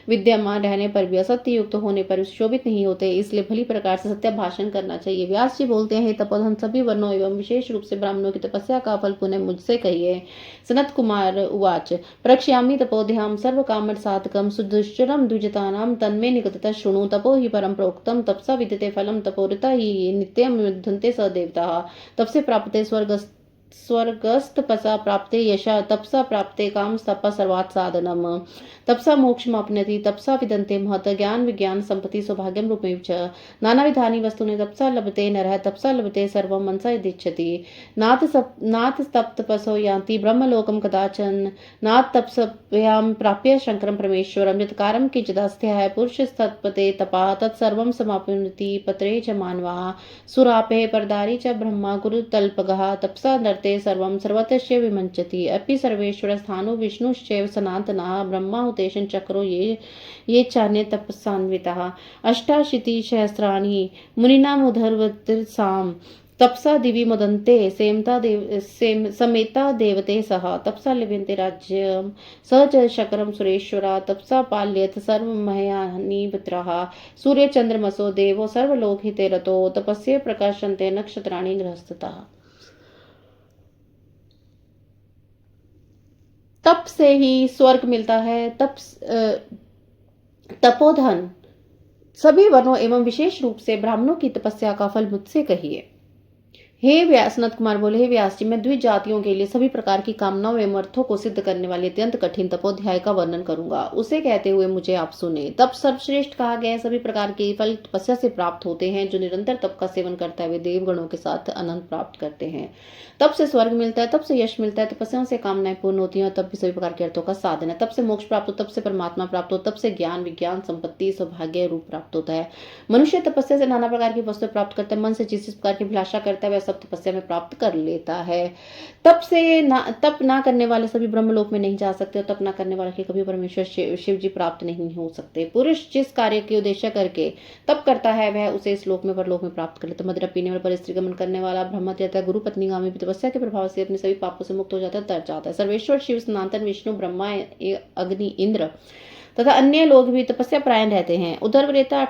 विद्यमान रहने पर भी, असत्य युक्त होने पर शोभित नहीं होते। इसलिए भली प्रकार से सत्य भाषण करना चाहिए। व्यास जी बोलते हैं, तपोधन सभी वर्णों एवं विशेष रूप से ब्राह्मणों की तपस्या का फल पुनः मुझसे कहिए। सनत कुमार उवाच प्रक्ष्यामि तपोध्याम सर्व कामर साधकम सुदुश्चरम द्विजतानां तन्मे निकटतः शृणु। तपो हि परम प्रोक्तम तपसा विद्यते फलम तपोरिता ही नित्यम युद्धन्ते स देवताः। तपसे प्राप्ते स्वर्गस्थ प्राप्ते यशा तपसा प्राप्ते काम तप सर्वात् साधनम। तपसा मोक्षमाप्नोति तपसा विदन्ते महत् ज्ञान विज्ञान संपत्ति सौभाग्यम रूपमेव च। नानाविधानि वस्तूनि तपसा लभते नरः तपसा लभते सर्वं मनसा यदिच्छति। नाथ तप्तपसो यान्ति ब्रह्मलोकं कदाचन। नाथ तपस्यां प्राप्य शंकरं परमेश्वरं। यत्कारं किंचिदस्थ्यः पुरुषस्तत्पते तपा तत्सर्वं समाप्नोति पत्रे च मानवाः। सुरापेः परदारी च ब्रह्मा गुरुतल्पगः। तपसा नरते सर्वं सर्वतस्य विमंचति। अपि सर्वेश्वर स्थानो विष्णुश्चैव सनातनः। ब्रह्मा हुतेशन चक्रो ये चान्ये तपस्सान्विताः। अष्टाशीतिसहस्राणि मुनीनामुद्धरवतिर्साम्। तपसा दिवि मुदन्ते समेता देवते सह। तपसा लिभन्ते राज्यं स च शक्रं सुरेश्वरा। तपसा पाल्येत सर्वमहानि पुत्राः। सूर्य चंद्रमसो देवो सर्वलोकहिते रतो। तपस्ये प्रकाशन्ते नक्षत्राणि गृहस्थतः। तप से ही स्वर्ग मिलता है। तपोधन सभी वर्णों एवं विशेष रूप से ब्राह्मणों की तपस्या का फल मुझसे कहिए। हे व्यास, सनत कुमार बोले, हे व्यास जी, मैं द्विज जातियों के लिए सभी प्रकार की कामनाओं एवं अर्थों को सिद्ध करने वाले अत्यंत कठिन तपोध्याय का वर्णन करूंगा। उसे कहते हुए मुझे आप सुने। तप सर्वश्रेष्ठ कहा गया है। सभी प्रकार के फल तपस्या से प्राप्त होते हैं। जो निरंतर तप का सेवन करता है वे देवगणों के साथ आनंद प्राप्त करते हैं। तप से स्वर्ग मिलता है, तप से यश मिलता है, तपस्या से कामनाएं पूर्ण होती हैं और तप भी सभी प्रकार के अर्थों का साधन है। तप से मोक्ष प्राप्त हो, तप से परमात्मा प्राप्त हो, तप से ज्ञान विज्ञान संपत्ति सौभाग्य रूप प्राप्त होता है। मनुष्य तपस्या से नाना प्रकार की वस्तुएं प्राप्त करता है। मन से जिस प्रकार की अभिलाषा करता है वह सब तपस्या में प्राप्त कर लेता है। तप ना करने वाले सभी ब्रह्मलोक में नहीं जा सकते और तप ना करने वाले के कभी परमेश्वर शिव जी प्राप्त नहीं हो सकते। पुरुष जिस कार्य के उद्देश्य करके तप करता है वह उसे इस लोक में परलोक में प्राप्त कर लेता है। मदिरा पीने वाला, परस्त्री गमन करने वाला, ब्रह्मचर्य, गुरु पत्नी गामी तपस्या के प्रभाव से अपने सभी पापों से मुक्त हो जाता है, तर जाता है। सर्वेश्वर शिव, सनातन विष्णु, ब्रह्मा, अग्नि, इंद्र तथा अन्य लोग भी तपस्या परायण रहते हैं। उद्धरवरेता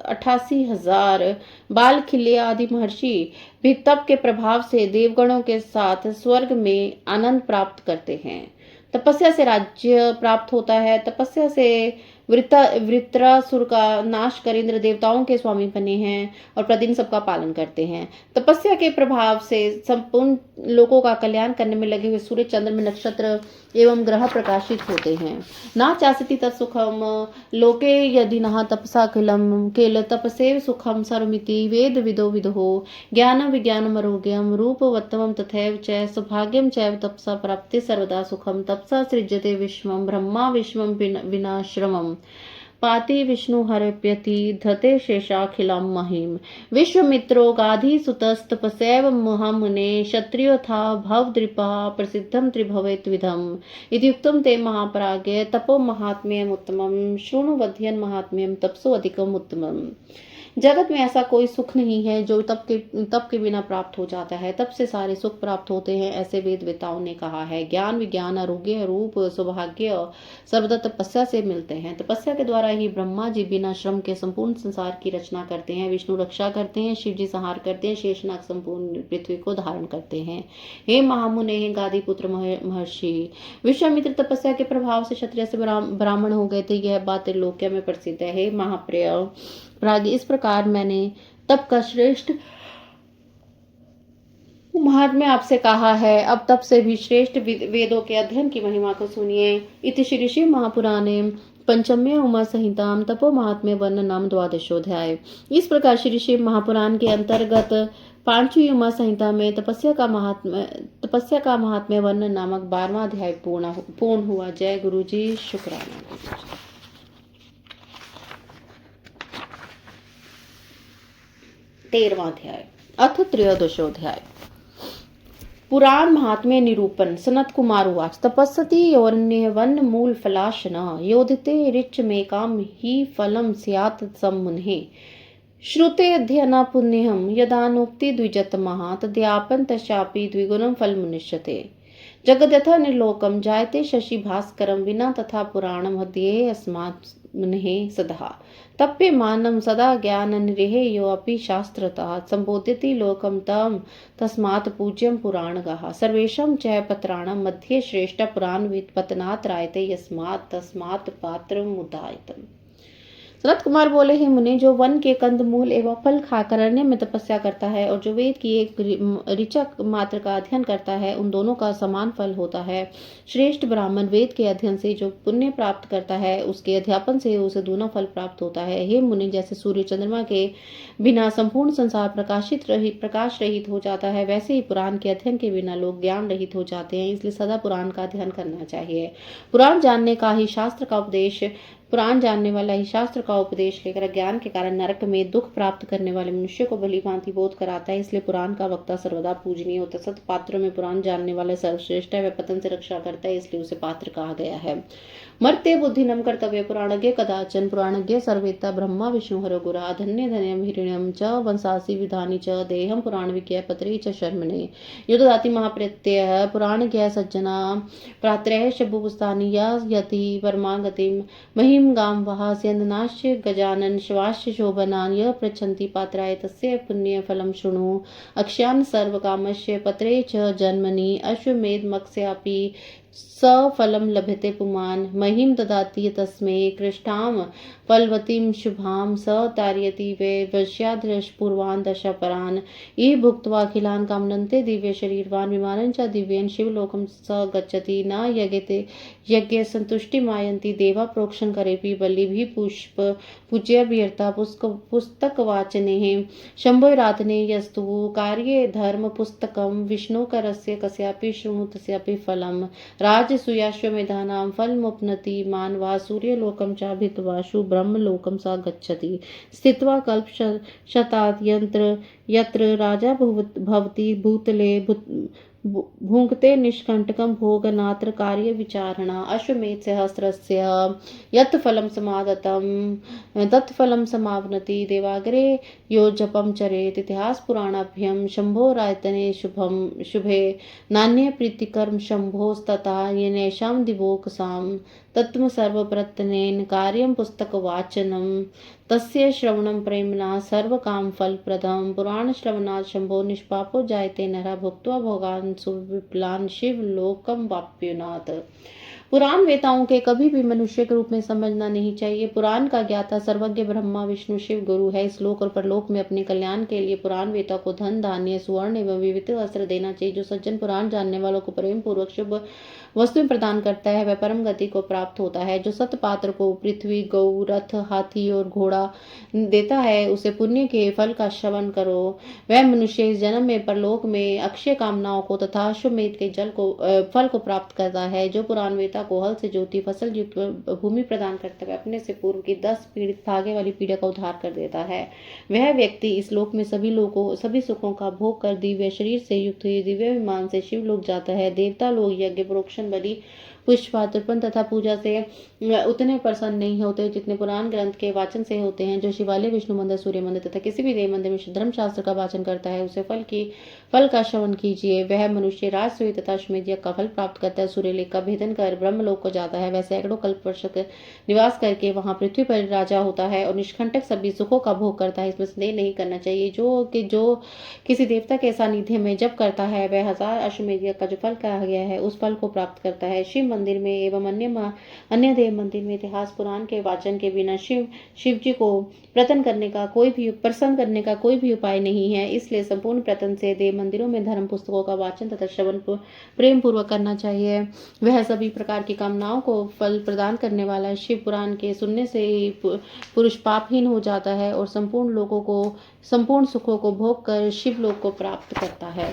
88,000 बाल खिल्ले आदि महर्षि भी तप के प्रभाव से देवगणों के साथ स्वर्ग में आनंद प्राप्त करते हैं। तपस्या से राज्य प्राप्त होता है। तपस्या से वृत्रासुर का नाश कर इंद्र देवताओं के स्वामी बने हैं और प्रतिदिन सबका पालन करते हैं। तपस्या के प्रभाव से संपूर्ण लोगों का कल्याण करने में लगे हुए सूर्य, चंद्र में नक्षत्र एवं ग्रह प्रकाशित होते हैं। ना चासति तत्सुखम लोके यदि नः तपसा केल तपसेव सुखम सर्वमिति वेद विदो विदुः। ज्ञानम विज्ञानम आरोग्यम रूपवत्तमं तथैव च सौभाग्यम चैव तपसा प्राप्ते सर्वदा सुखम। तपसा सृज्यते विश्वम ब्रह्मा विश्वम विनाश्रमम्। पाति विष्णु हरप्यति धते शेषाखिलम महिम। विश्वमित्रो गाधी सुतस्तपसैव महामुने क्षत्रियोथा भवद्रिपा प्रसिद्धम त्रिभवेत विधम। इत्युक्तम ते महापराज्ञ तपो महात्म्यम उत्तमम शृणु वध्यन महात्म्यम तपसो अधिकम उत्तमम। जगत में ऐसा कोई सुख नहीं है जो तप के बिना प्राप्त हो जाता है। तप से सारे सुख प्राप्त होते हैं, ऐसे वेद वेताओं ने कहा है। ज्ञान विज्ञान आरोग्य रूप सौभाग्य सर्वदा तपस्या से मिलते हैं। तपस्या के द्वारा ही ब्रह्मा जी बिना श्रम के संपूर्ण संसार की रचना करते हैं, विष्णु रक्षा करते हैं, शिव जी संहार करते हैं, शेषनाग संपूर्ण पृथ्वी को धारण करते हैं। हे महामुने, हे गादी पुत्र महर्षि, विश्वामित्र तपस्या के प्रभाव से क्षत्रिय से ब्राह्मण हो गए थे, यह बात त्रिलोक्य में प्रसिद्ध है। हे महाप्रिय प्राग, इस प्रकार मैंने तप का श्रेष्ठ महात्म्य आपसे कहा है। अब तप से भी श्रेष्ठ वेदों के अध्ययन की महिमा को सुनिए। इति श्री शिव महापुराणे पंचम्य उमा संहिताम तपो महात्म्य वर्ण नाम द्वादशोध्याय। इस प्रकार श्री शिव महापुराण के अंतर्गत पांचवी उमा संहिता में तपस्या का महात्म्य वर्ण नामक 12वां अध्याय पूर्ण हुआ। जय गुरु जी, शुक्राना। 13वां अध्याय अथ त्रयोदशोध्याय। पुराण महात्म्य निरूपण। सनत कुमार उवाच। तपस्सति योरण्यवन मूल फलाशन योदिते रिच मेकाम ही फलम स्यात् सम्मुने श्रुते अध्ययना पुण्यम यदानोक्ति द्विजतमः तद्यापन तस्यापि द्विगुणं फलमुनिष्यते। जगद्यथ निर्लोकम जायते शशि भास्करम विना तथा पुराणम हृदये अस्मात् मुनेः सदा तप्यमानं सदा ज्ञाननिरेः यो अपि शास्त्रतः संबोध्यति लोकं तं तस्मात् पूज्यं पुराणगः। सर्वेषां च पत्राणां मध्ये श्रेष्ठ पुराणवित् पतनात् रायते यस्मात् तस्मात् पात्रम् उदायतम्। सनत कुमार बोले, हे मुनि, जो वन के कंद मूल एवं फल खाकर अरण्य में तपस्या करता है और जो वेद की एक ऋचक मात्र का अध्ययन करता है, उन दोनों का समान फल होता है। श्रेष्ठ ब्राह्मण वेद के अध्ययन से जो पुण्य प्राप्त करता है, उसके अध्यापन से उसे दोनों फल प्राप्त होता है। हे मुनि, जैसे सूर्य चंद्रमा के बिना संपूर्ण संसार प्रकाश रहित हो जाता है, वैसे ही पुराण के अध्ययन के बिना लोग ज्ञान रहित हो जाते हैं। इसलिए सदा पुराण का अध्ययन करना चाहिए। पुराण जानने वाला ही शास्त्र का उपदेश लेकर ज्ञान के कारण नरक में दुख प्राप्त करने वाले मनुष्य को भली भांति बोध कराता है। इसलिए पुराण का वक्ता सर्वदा पूजनीय होता है। सत पात्रों में पुराण जानने वाला सर्वश्रेष्ठ है, वह पतन से रक्षा करता है, इसलिए उसे पात्र कहा गया है। मर्त्य बुद्धिनम कर्तव्य पुराणज्ञ कदाचन पुराणज्ञ सर्वेता ब्रह्मा विष्णु हरो गुरा धन्य धन्यम हिरण्यम च वंशासी विधानी च देहम पुराण विज्ञ पत्रे च शर्मणे युद्धदाति महाप्रत्यय पुराणज्ञ सज्जना प्रात्रय शब्बुपुस्तानि यति परमागतिम महिम गाम वहास्यन्दनाश्च गजानन शिवाश्च शोभनान् य पृच्छन्ति पात्राय तस्य पुण्य फलम शृणु अक्ष्यान् सर्वकामस्य पत्रे च जन्मनि अश्वमेधमक्ष्यापि सफलम लभते पुमान् महिम ददाति तस्मै कृष्णां फलवतीं शुभां स तारयति वे वश्याद्रश पूर्वान् दशपरान् ये भुक्त्वा अखिलान् कामनन्ते दिव्य शरीरवान् विमानं च दिव्येन शिवलोकं स गच्छति न यज्ञते यज्ञ संतुष्टिमायन्ति देवा प्रोक्षण करेपि बलिभिः पुष्प पूज्याभ्यर्था पुस्तक वाचनेः शम्भोराधने यस्तु कार्ये धर्म पुस्तकं विष्णुकरस्य कस्यापि शृणु तस्यापि फलम् राजसूयाश्वमेधानां फलमुपनति मानवा सूर्यलोकं चाभित्वाशु ब्रह्मलोकं सा गच्छति स्थित्वा कल्पशतात् यत्र राजा भवति भूतले भुङ्क्ते निष्कण्टकं भोगनात्र कार्य विचारणा अश्वमेध सहस्रस्य यत् फलं समादतं तत् फलं समावनति देवाग्रे यो जपं चरेत् इतिहास पुराणाभ्यं शम्भोरायतने शुभे नान्य प्रीतिकर्म शम्भोस्तथा येनैषां दिवोकसां तत्त्व सर्वप्रत्यनेन कार्यं पुस्तकवाचनं तस्य श्रवणं प्रेम्णा सर्वकामफलप्रदं पुराणश्रवणात् शम्भो निष्पापो जायते नरः भुक्त्वा भोगान् सुविपुलान् शिवलोकं वाप्नुयात्। पुराण वेताओं के कभी भी मनुष्य के रूप में समझना नहीं चाहिए। पुराण का ज्ञाता सर्वज्ञ ब्रह्मा विष्णु शिव गुरु है। इस लोक और परलोक में अपने कल्याण के लिए पुराण वेता को धन धान्य सुवर्ण एवं विविध वस्त्र देना चाहिए। जो सज्जन पुराण जानने वालों को प्रेम पूर्वक शुभ वस्तुएं प्रदान करता है, वह परम गति को प्राप्त होता है। जो सतपात्र को पृथ्वी गौ रथ हाथी और घोड़ा देता है, उसे पुण्य के फल का श्रवण करो। वह मनुष्य इस जन्म में परलोक में अक्षय कामनाओं को तथा अश्वमेध के फल को प्राप्त करता है। जो पुराण वेता को हल से ज्योति फसल युक्त भूमि प्रदान करता है, अपने से पूर्व की 10 पीड़ित भागे वाली पीड़ा का उद्धार कर देता है। वह व्यक्ति इस लोक में सभी सुखों का भोग कर दिव्य शरीर से युक्त हुई दिव्य विमान से शिव लोक जाता है। देवता लोग यज्ञ प्रोक्षण बलि पुष्पार्पण तथा पूजा से उतने प्रसन्न नहीं होते जितने पुराण ग्रंथ के वाचन से होते हैं। जो शिवालय, विष्णु मंदिर, सूर्य मंदिर तथा किसी भी देव मंदिर में धर्मशास्त्र का वाचन करता है, उसे फल का श्रवण कीजिए। वह मनुष्य राजसूय तथा अश्वमेध यज्ञ का फल प्राप्त करता है, सूर्यलोक का भेदन कर ब्रह्मलोक को जाता है। वह सैकड़ों कल्प वर्ष निवास करके वहां पृथ्वी पर राजा होता है और निष्कंटक सभी सुखों का भोग करता है। इसमें संदेह नहीं करना चाहिए। जो किसी देवता के सानिध्य में जप करता है, वह 1000 अश्वमेध यज्ञ का जो फल कहा गया है, उस फल को प्राप्त करता है। शिव मंदिर में एवं अन्य देव मंदिर में इतिहास पुराण के वाचन के बिना शिव जी को प्रसन्न करने का कोई भी उपाय नहीं है। इसलिए संपूर्ण प्रयत्न से देव मंदिरों में धर्म पुस्तकों का वाचन तथा श्रवण प्रेम पूर्वक करना चाहिए। वह सभी प्रकार की कामनाओं को फल प्रदान करने वाला है। शिव पुराण के सुनने से ही पुरुष पापहीन हो जाता है और संपूर्ण सुखों को भोग कर शिवलोक को प्राप्त करता है।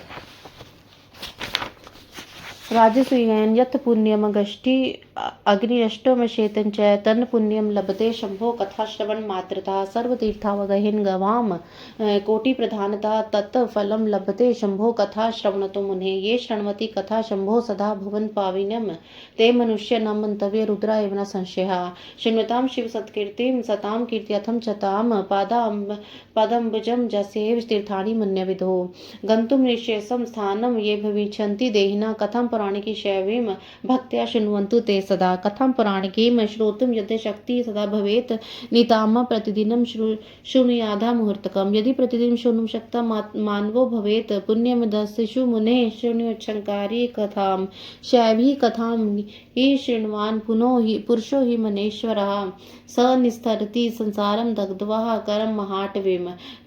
राजसूयेन यत् पुण्यम अग्निष्टोमशेतं च तन्न पुण्यम लभते शंभो कथा श्रवण मात्रता सर्वतीर्थावगहिन गवाम कोटि प्रधानता तत् फलम लभते शंभो कथा श्रवणतो मुने ये शृण्वति कथा शंभो सदा भुवन पाविनम ते मनुष्य न मंतव्य रुद्रा एव न संशयः शृण्वतां शिव सत्कीर्तिं सतां कीर्त्यथं च तां पादम्बुजं जसेव तीर्थानि मन्यविदो गन्तुं निश्चेषं स्थानं ये भविष्यन्ति देहिनः कथं पौराणिकी शैवीं भक्त्या शृण्वन्तु ते सदा कथं पौराणिकीं श्रोतुं यद्य शक्ति सदा भवेत् निताम प्रतिदिनं शृणुयाधा मुहूर्तकम् यदि प्रतिदिनं शृणुं शक्ता मानवो भवेत् पुण्यमदस्यु मुने शृणुच्छङ्कारी कथां शैवी कथां हि शृण्वान् पुरुषो हि मनेश्वरः स निस्तरति संसारं दग्ध्वा करं महाटवीं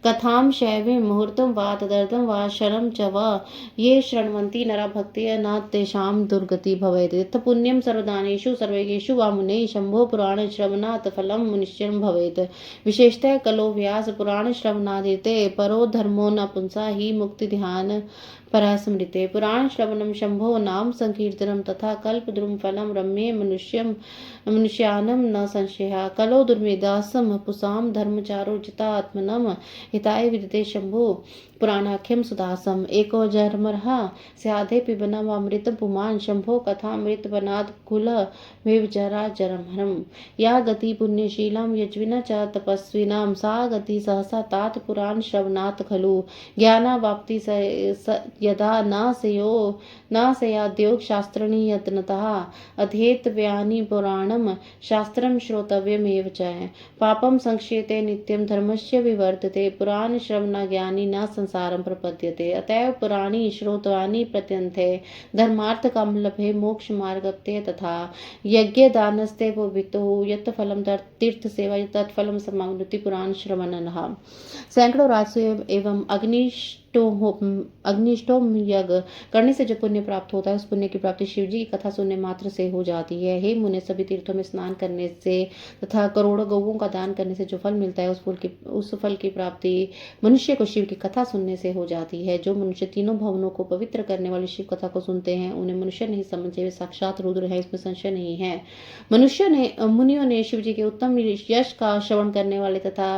कथां शैवीं मुहूर्तं वा तदर्थं वा शरं च वा ये शृण्वन्ति नरा भक्त्या न तेषां दुर्गति भवेत् यत् पुण्यं सर्वदानेषु सर्वयोगेषु वा मुने शंभो पुराण श्रवणात् फलं मुनिश्चयं भवेत् विशेषतः कलो व्यास पुराण श्रवणादिते परो धर्मो न पुंसा हि मुक्ति ध्यान परः स्मृते पुराण श्रवणं शंभो नाम संकीर्तनं तथा कल्पद्रुम फलं रम्ये मनुष्यानं न संशयः कलो दुर्मेधासं पुंसां धर्मचारो जितात्मनं हिताय विदते शंभो पुराणाख्यम सुदासम एको जर्मरः स्यादे पिबनमृतं पुमान् शंभो कथामृत बनाद कुल विजरा जरमहरम या गति पुण्यशीलं यज्विना च तपस्विनां सा गति सहसा तात पुराण श्रवणात् खलु ज्ञानावाप्ति यदा न स्याद्योग शास्त्राणि यत्नतः अध्येतव्यानि पुराणं शास्त्रं श्रोतव्यमेव च पापं संक्षेते नित्यं धर्मस्य विवर्तते पुराण श्रवणाज्ञानी न संसारं प्रपद्यते अतएव पुराणी श्रोतवानी प्रत्यन्ते धर्मार्थ काम लभे मोक्ष मार्गप्ते तथा यज्ञ दानस्ते पवितो यत् फलम तीर्थ सेवा तत्फलम समावृत्ति पुराण श्रवणनः सैकड़ों राजसूय एवं अग्निष्टोम यज्ञ करने से जो पुण्य प्राप्त होता है उस पुण्य की प्राप्ति शिव जी की कथा सुनने मात्र से हो जाती है। हे मुने सभी तीर्थों में स्नान करने से तथा करोड़ों गौओं का दान करने से जो फल मिलता है उस फल की प्राप्ति मनुष्य को शिव की कथा सुनने से हो जाती है। जो मनुष्य तीनों भवनों को पवित्र करने वाली शिव कथा को सुनते हैं उन्हें मनुष्य नहीं समझे, वे साक्षात रुद्र है, इसमें संशय नहीं है। मुनियों ने शिव जी के उत्तम यश का श्रवण करने वाले तथा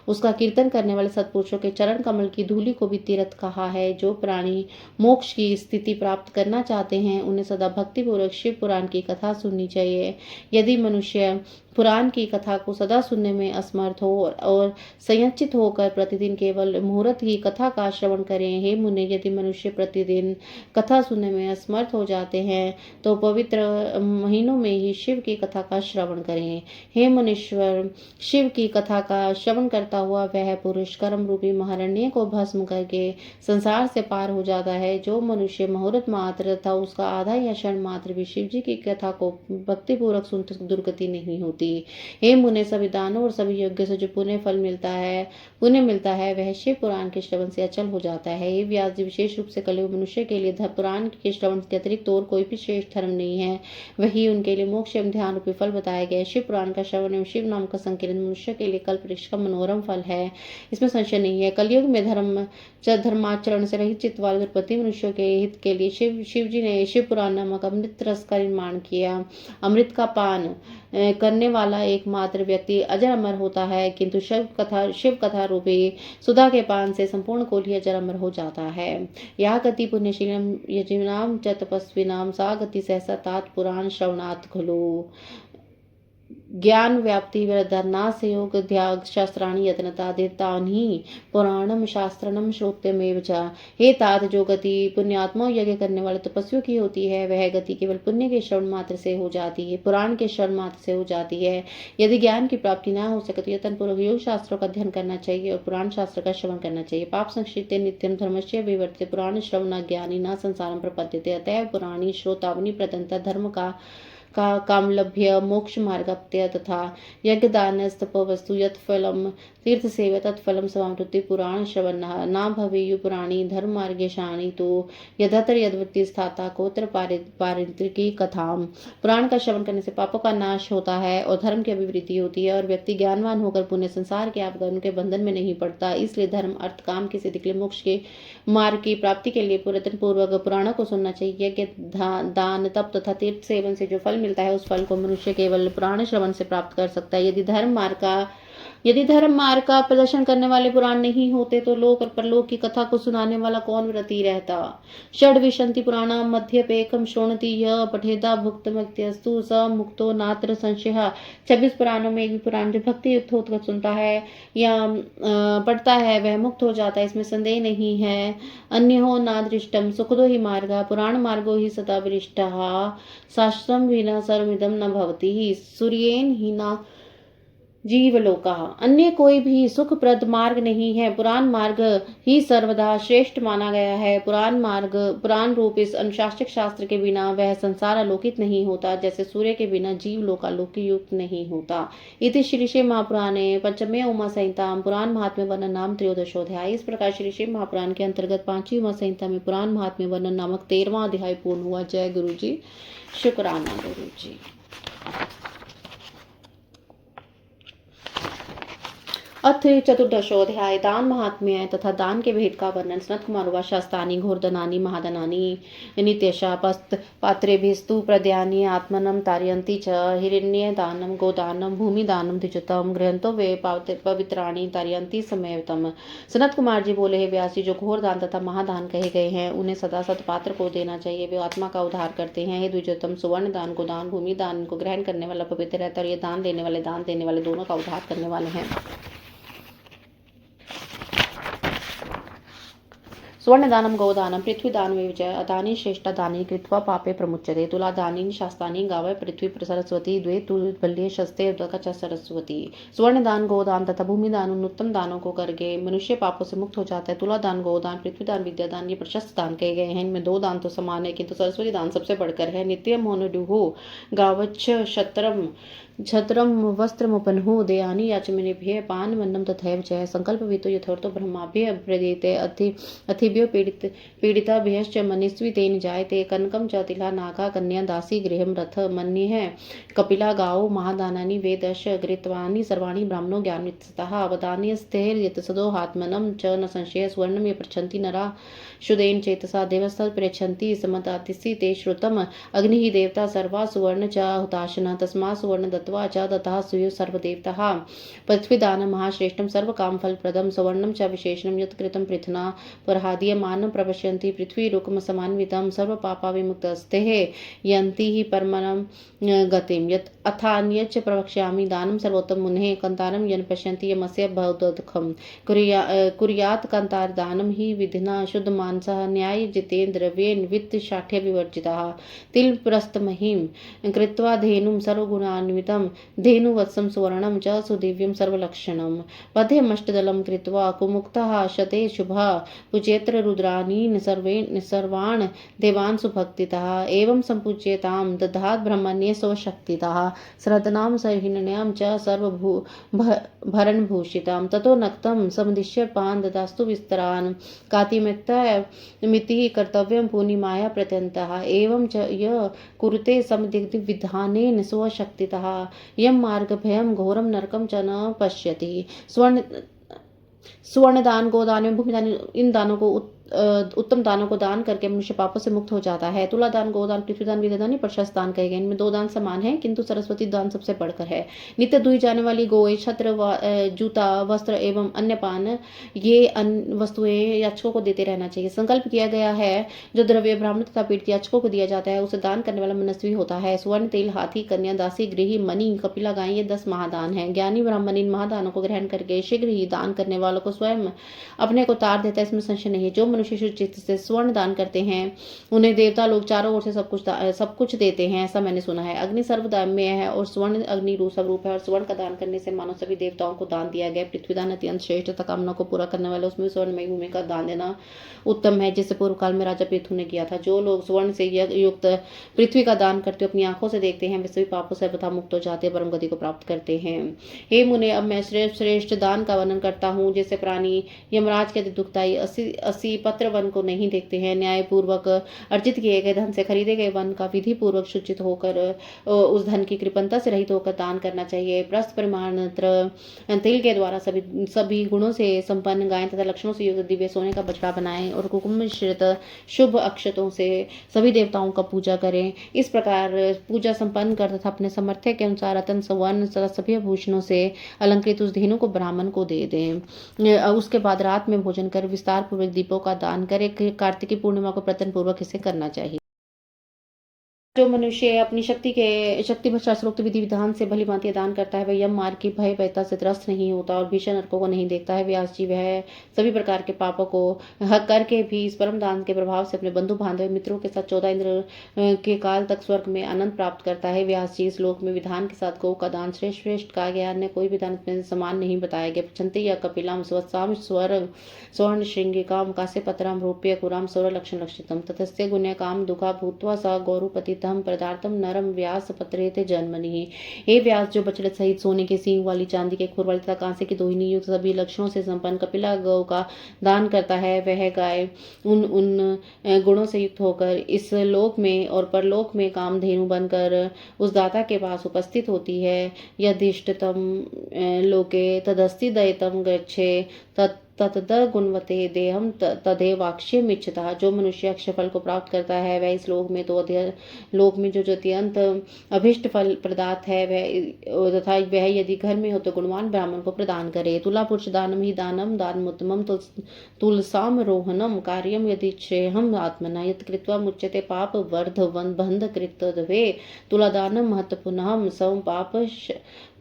उसका कीर्तन करने वाले सत्पुरुषों के चरण कमल की धूलि को भी तीर्थ कहा है। जो प्राणी मोक्ष की स्थिति प्राप्त करना चाहते हैं उन्हें सदा भक्ति पूर्वक शिव पुराण की कथा सुननी चाहिए। यदि मनुष्य पुराण की कथा को सदा सुनने में असमर्थ हो और संयचित होकर प्रतिदिन केवल मुहूर्त की कथा का श्रवण करें, हे मुने यदि मनुष्य प्रतिदिन कथा सुनने में असमर्थ हो जाते हैं तो पवित्र महीनों में ही शिव की कथा का श्रवण करें। हे मुनीश्वर, शिव की कथा का श्रवण करता हुआ वह पुरुष कर्म रूपी महारण्य को भस्म करके संसार से पार हो जाता है। जो मनुष्य मुहूर्त मात्र तथा उसका आधा या क्षण मात्र भी शिव जी की कथा को भक्ति पूर्वक सुनते दुर्गति नहीं होती। हे मुने, सभी दानों और सभी यज्ञ से जो पुण्य मिलता है वह शिव पुराण के श्रवण से अचल हो जाता है। हे व्यास जी, विशेष रूप से कलयुग मनुष्य के लिए पुराण के श्रवण के अतिरिक्त और कोई भी श्रेष्ठ धर्म नहीं है, वही उनके लिए मोक्ष एवं ध्यान रूपी फल बताया गया। शिव पुराण का श्रवण एवं शिव नाम का संकीर्तन मनुष्य के लिए कल्प वृक्ष का मनोरम फल है, इसमें संशय नहीं है। कलयुग में धर्माचरण से रहित चित्त वाले द्रौपदी मनुष्यों के हित के लिए शिव जी ने शिव पुराण नामक अमृत रस का निर्माण किया। अमृत का पान करने वाला एकमात्र व्यक्ति अजर अमर होता है, किंतु शिव कथा रूपी सुधा के पान से संपूर्ण कोल ही अजर अमर हो जाता है। या गति पुण्यशीलम यजीनाम च तपस्विनाम सा गति सहसा तात पुराण श्रवणात् खलु। ज्ञान व्याप्ति वरदाना से योग ध्याग शास्त्राणी यत्नता देतानि पुराणम शास्त्रनम श्रोत्यमेव च। हे तात, जो गति पुण्यात्माओं यज्ञ करने वाले तपस्वियों की होती है, वह गति केवल पुण्य के श्रवण मात्र से हो जाती है, पुराण के श्रवण मात्र से हो जाती है। यदि ज्ञान की प्राप्ति न हो सके तो यत्न पूर्वक योग शास्त्रों का अध्ययन करना चाहिए और पुराण शास्त्र का श्रवण करना चाहिए। पाप संक्षिप्ते नित्यम धर्मस्य विवर्ते पुराण श्रवण ज्ञानी न संसारम प्रपद्यते। अतएव पुराणी श्रोतावनी प्रदंता धर्म का कामलभ्य मोक्ष मार्गाप्त्य तथा यज्ञ दान तपोवस्तु यत् फलम तीर्थ सेवा तत्फलम समावृत्ति पुराण श्रवण ना भवेयु पुराणी धर्म मार्गेशाणी तो यदत्र यदवृत्ति स्थाता कोत्र पारित्रिकी कथाम। पुराण का श्रवण करने से पापों का नाश होता है और धर्म की अभिवृद्धि होती है और व्यक्ति ज्ञानवान होकर पुण्य संसार के आपगमन के बंधन में नहीं पड़ता। इसलिए धर्म अर्थ काम की सिद्धि के लिए मोक्ष के मार्ग की प्राप्ति के लिए प्रयत्न पूर्वक पुराणों को सुनना चाहिए। यज्ञ दान तप तथा तीर्थ सेवन से जो फल मिलता है उस फल को मनुष्य केवल पुराण श्रवण से प्राप्त कर सकता है। यदि धर्म मार्ग का प्रदर्शन करने वाले पुराण नहीं होते तो लोक और परलोक की कथा को सुनाने वाला कौन व्रती रहता। षड विशंति पुराणा मध्यपेकम श्रोणति यः पठेदा भुक्तमत्यस्तु स मुक्तो नात्र संशय। 26 पुराणों में एक भी पुराण जो भक्ति युक्त होकर सुनता है या पढ़ता है वह मुक्त हो जाता है, इसमें संदेह नहीं है। अन्य हो नादृष्टम सुखदो ही मार्ग पुराण मार्गो ही सदा विरिष्ट शास्त्रम विना सर्वमिदम न भवति सूर्येन ही न जीवलोका। अन्य कोई भी सुखप्रद मार्ग नहीं है, पुराण मार्ग ही सर्वदा श्रेष्ठ माना गया है। पुराण रूप इस अनुशासिक शास्त्र के बिना वह संसार अलौकिक नहीं होता, जैसे सूर्य के बिना जीवलोक अलौकिक नहीं होता। इति श्री शिव महापुराणे पंचमे उमा संहिता पुराण महात्म्य वर्णन नाम त्रयोदशोध्याय। इस प्रकार श्री शिव महापुराण के अंतर्गत 5वीं उमा संहिता में पुराण महात्म्य वर्णन नामक 13वां अध्याय पूर्ण हुआ। जय गुरु जी, शुक्राना गुरु जी। अथ चतुर्दशोध्याय दान महात्म्य तथा दान के भेद का वर्णन। सनत कुमार उवाच शास्त्राणि घोरधनानि महाधनानि नित्यशा पात्रेभिस्तु प्रद्यानि आत्मनं तारयन्ति च हिरण्य दानम गोदानम भूमिदानम द्विजतम गृहंतो वे पवित्राणि तारयन्ति समयतम। सनत कुमार जी बोले, हे व्यास जी, जो घोर दान तथा महादान कहे गए हैं उन्हें सदा सत्पात्र को देना चाहिए, वे आत्मा का उद्धार करते हैं। हे द्विजतम, सुवर्ण दान गोदान भूमि दान को ग्रहण करने वाला पवित्र रहता है और ये दान देने वाले दोनों का उद्धार करने वाले हैं। स्वर्णदानं गोदानं पृथ्वीदानमेव च अदानि श्रेष्ठदानि कृत्वा पापे प्रमुच्यते। तुलादानि शास्त्रानि गावः पृथ्वी सरस्वती द्वे तुल्ये शस्ते उदक च सरस्वती। स्वर्णदान गोदान तथा भूमिदान उन उत्तम दानों को करके मनुष्य पापों से मुक्त हो जाता है। तुलादान गोदान पृथ्वीदान विद्यादान ये प्रशस्त दान कहे गए हैं। इनमें 2 दान तो समान है, किंतु सरस्वती दान सबसे बढ़कर है। नित्यम होनुडुहो गावच्छ छत्रम वस्त्रमुपन्हु देयानि याचमेनेभ्यः पानवन्नं तथैव च। संकल्पवितो यथोर्तो ब्रह्माभ्यः प्रदीयते अथिभ्यो पीडिताभ्यश्च मनीस्वी तेन जायते। कनकं च तिला नागा कन्या दासी गृहं रथ मन्यः कपिला गावो महादानानि वेदश गृहीत्वानि सर्वाणि ब्राह्मणो ज्ञानवित्ततः अवदान्यस्थैर्यतसदो आत्मनं च न संशय। स्वर्णं ये पृच्छन्ति नरा शुदेन चेतसा देवस्तत् पृच्छन्ति समदातिसि ते श्रुतम् अग्निः देवता सर्वा सुवर्ण च हुताशना तस्मात् सुवर्ण दत्त्वा च दत्तः सुयो सर्वदेवतः। पृथ्वीदानं महाश्रेष्ठं सर्वकामफलप्रदं सुवर्णं च विशेषणं यत् कृतं पृथ्ना परहादीयमानं प्रपश्यन्ति पृथ्वीरुक्मसमान्वितं सर्वपापविमुक्तस्तेः यन्ति हि परमं गतिं। यत् अथान्यच्च प्रवक्ष्यामि दानं सर्वोत्तम मुनेः कंतारं यन् पश्यन्ति यमस्य भवदुःखं कुर्यात् कंतारदानं हि विधिना शुद्धमानसः न्यायजितेन द्रव्येन वित्तशाठ्य विवर्जितः। तिलप्रस्थमहिं कृत्वा धेनुं सर्वगुणान्वितं धेनुवत्सं सुवर्णं च सुदिव्यं सर्वलक्षणं पद्यमष्टदलं कृत्वा कुमुक्तः शते शुभः पूज्येत्र रुद्रानीन् सर्वान् देवान् सुभक्तितः। एवं सम्पूज्यतां दधात् ब्रह्मण्ये स्वशक्तितः श्रद्धनां सहिण्यां च सर्वभरणभूषितां। ततो नक्तं समदिश्य पान् ददास्तु विस्तरान् कातिमिति कर्तव्यं पूर्णिमाया प्रत्यन्तः। एवं च य कुरुते समदिग्विधानेन स्वशक्तितः यं मार्गभयं घोरं नरकं च न पश्यति। स्वर्णदान गोदान एवं भूमिदान इन दानों को उत्तम दानों को दान करके मनुष्य पापों से मुक्त हो जाता है। तुला दान, गोदान, पृथ्वी दान, विद्यादान, प्रशस्त दान कहे गए। इनमें 2 दान समान हैं, किंतु सरस्वती दान सबसे बढ़कर है। नित्य धुई जाने वाली गोए, छत्र, जूता, वस्त्र एवं अन्य पान, ये अन्य वस्तुएं याचकों को देते रहना चाहिए। संकल्प किया गया है, जो द्रव्य ब्राह्मण तथा पीड़ित याचकों को दिया जाता है, उसे दान करने वाला मनस्वी होता है। स्वर्ण, तेल, हाथी, कन्या, दासी, गृही, मणि, कपिला गाय, ये 10 महादान हैं। ज्ञानी ब्राह्मण इन महादानों को ग्रहण करके शीघ्र ही दान करने वालों को स्वयं अपने को तार देता है, इसमें संशय नहीं है। जो मनुष्य शुद्ध चित्त से स्वर्ण दान करते हैं, उन्हें देवता लोग चारों ओर से सब कुछ देते हैं, ऐसा मैंने सुना है। अग्नि सर्वदाम्य है और स्वर्ण अग्नि स्वरूप है, और स्वर्ण का दान करने से मानो सभी देवताओं को दान दिया गया। पृथ्वी दान अत्यंत श्रेष्ठ तथा कामना को पूरा करने वाले, उसमें स्वर्णमयी भूमि का दान देना उत्तम है, जिसे पूर्व काल में राजा पृथु ने किया था। जो लोग स्वर्ण से युक्त पृथ्वी का दान करते अपनी आंखों से देखते हैं, वे सभी पापों से सर्वथा मुक्त हो जाते हैं, परम गति को प्राप्त करते हैं। हे मुने, अब मैं श्रेष्ठ दान का वर्णन करता हूँ, जैसे प्राणी यमराज के दुखदायी 80 पत्र वन को नहीं देखते हैं। न्याय पूर्वक अर्जित किए गए धन से खरीदे गए वन का विधि पूर्वक सूचित होकर उस धन की कृपणता से रहित होकर दान करना चाहिए। प्रस्थ परिमाण तिल के द्वारा सभी गुणों से संपन्न गाय तथा लक्षणों से युक्त दिव्य सोने का बछड़ा बनाएं, और कुकुम मिश्रित शुभ अक्षतों से सभी देवताओं का पूजा करें। इस प्रकार पूजा संपन्न कर तथा अपने सामर्थ्य के अनुसार रत्न, स्वर्ण तथा सभी आभूषणों से अलंकृत उस धेनु को ब्राह्मण को दे दें। उसके बाद रात में भोजन कर विस्तार पूर्वक दीपों का दान करें। कार्तिकी पूर्णिमा को प्रयत्न पूर्वक इसे करना चाहिए। जो मनुष्य अपनी शक्ति शास्त्रोक्त विधि विधान से भली भांति दान करता है, वह यम मार्ग की भय भयता से त्रस्त नहीं होता और भीषण नरकों को नहीं देखता है। व्यास जी वह सभी प्रकार के पापों को हक करके भी इस परम दान के प्रभाव से अपने बंधु बांधव मित्रों के साथ 14 इंद्र के काल तक स्वर्ग में आनंद प्राप्त करता है। व्यास जी, इस लोक में विधान के साथ गौ का दान श्रेष्ठ कहा गया, अन्य कोई विधान में समान नहीं बताया गया। छंती या कपिलाम स्वत्साम स्वर्ण श्रृंगिकाम कासे पत्राम रूप्य कुराम सौर लक्षण लक्षितम तथस्य गुण्य काम दुखा भूतवा सा गौरुपति पदार्थम नरम व्यास पत्रेते जन्मनि। हे व्यास, जो बछड़े सहित सोने के सींग वाली, चांदी के खुर वाली तथा कांसे की दोहिनी युक्त सभी लक्षणों से संपन्न कपिला गौ का दान करता है, वह गाय उन गुणों से युक्त होकर इस लोक में और परलोक में कामधेनु बनकर उस दाता के पास उपस्थित होती है। यदिष्टतम लोके तदस्ति दयितम गच्छे ततद गुणवते देहम तदेवाक्ष्यम इच्छता। जो मनुष्य अक्षय फल को प्राप्त करता है, वह इस लोक में तो लोक में जो अत्यंत अभिष्ट फल प्रदात है तथा वह यदि घर में हो तो गुणवान ब्राह्मण को प्रदान करे। तुला पुरुष दानम ही दानम दानमुत्तमम तुलसाम रोहनम कार्यम यदि श्रेयहम आत्मना यत् कृत्वा मुच्यते पाप वर्धवन बंध कृतवे। तुला दानम महत्वपूर्णम सम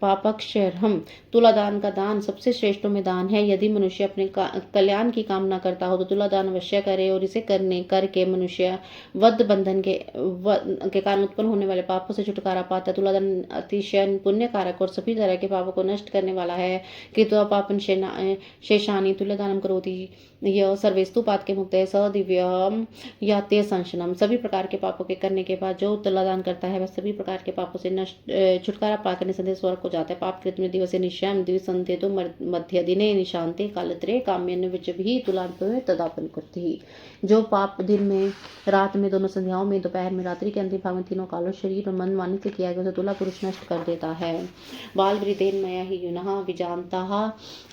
पापक्षरहम। तुला दान का दान सबसे श्रेष्ठों में दान है। यदि मनुष्य अपने कल्याण की कामना करता हो तो तुला दान अवश्य करे, और इसे करके मनुष्य वध बंधन के कारण उत्पन्न होने वाले पापों से छुटकारा पाता है। तुला दान अतिशय पुण्य कारक और सभी तरह के पापों को नष्ट करने वाला है। कृत्वा पापन शेषानी तुला दानम करोति यह सर्वेस्तु पात के मुक्त है। सदिव्यम याते संशनम। सभी प्रकार के पापों के करने के बाद जो तुला दान करता है, वह सभी प्रकार के पापों से नष्ट छुटकारा पाकर निसंदेह स्वर्ग को जाता है। पाप कृत में दिवसे निश्चयम द्विसंते तो मध्य दिने निशांते कालत्रे काम्यन विच भी तुलान तदापन करती। जो पाप दिन में, रात में, दोनों संध्याओं में, दोपहर में, रात्रि के अंतिम भाग में, तीनों कालों शरीर और मन वाणी से किया गया उसे तुला पुरुष नष्ट कर देता है। बाल वृद्धेन मया ही युनः विजानता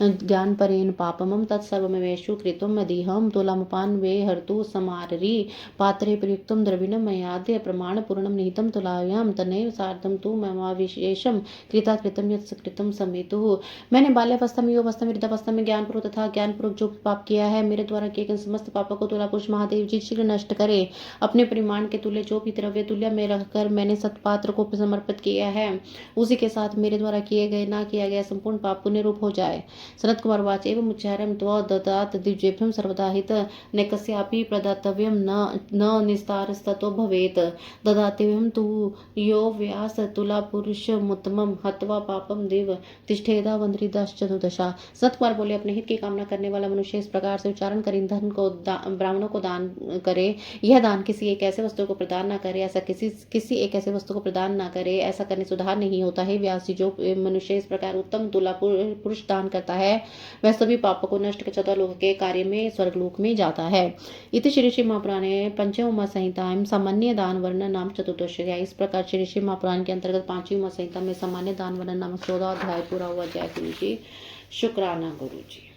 ज्ञान परेण पापमम तत्सर्वमेवेषु कृतं मदीहम तुलामपान वे हर्तु समाररी पात्रे प्रयुक्तं द्रविणं मयाद्य प्रमाण पूर्णं निहितं तुलायां तनैव सार्धं तु मम विशेषं कृतं यत् सकृतं समेतु। मैंने बाल्यावस्था में, युवावस्था में, वृद्धावस्था में ज्ञानपूर्वक तथा ज्ञानपूर्वक जो पाप किया है, मेरे द्वारा किए गए समस्त पापों को तुला पुरुष महादेव जी शीघ्र नष्ट करे। अपने परिमाण के तुल्य जो भी द्रव्य तुल्य में रखकर मैंने सतपात्र को समर्पित किया है, उसी के साथ मेरे द्वारा किए गए ना किया गया संपूर्ण पाप पुण्य रूप हो जाए। सनत कुमार वाच एवं उच्चारम त्व ददात दिव्येभ्यम सर्वदा हित नैकस्यापि प्रदातव्यम न निस्तारस्ततो भवेत् ददातव्यम तु यो व्यास तुला पुरुषमुत्तमं हत्वा पापम देव तिष्ठेदा वंद्रिदाश्चतुर्दशा। सतकुमार बोले, अपने हित की कामना करने वाला मनुष्य इस प्रकार से उच्चारण कर इन धन को ब्राह्मणों को दान करे। यह दान किसी एक ऐसे वस्तु को प्रदान न करे, ऐसा किसी एक ऐसे वस्तु को प्रदान न करे, ऐसा करने से उद्धार नहीं होता है। व्यास जी, जो मनुष्य इस प्रकार उत्तम तुला पुरुष दान करता है, वह सभी पापों को नष्ट कर चतुर्लोक के कार्य में स्वर्गलोक में जाता है। इति श्री महापुराणे पंचम उमा संहिताएं सामान्य दान वर्ण नाम चतुर्दश। इस प्रकार श्री महापुराण के अंतर्गत 5वीं उमा संहिता में सामान्य दान वर्ण नामक 14 अध्याय पूरा हुआ। जय गुरु जी, शुक्राना गुरु जी।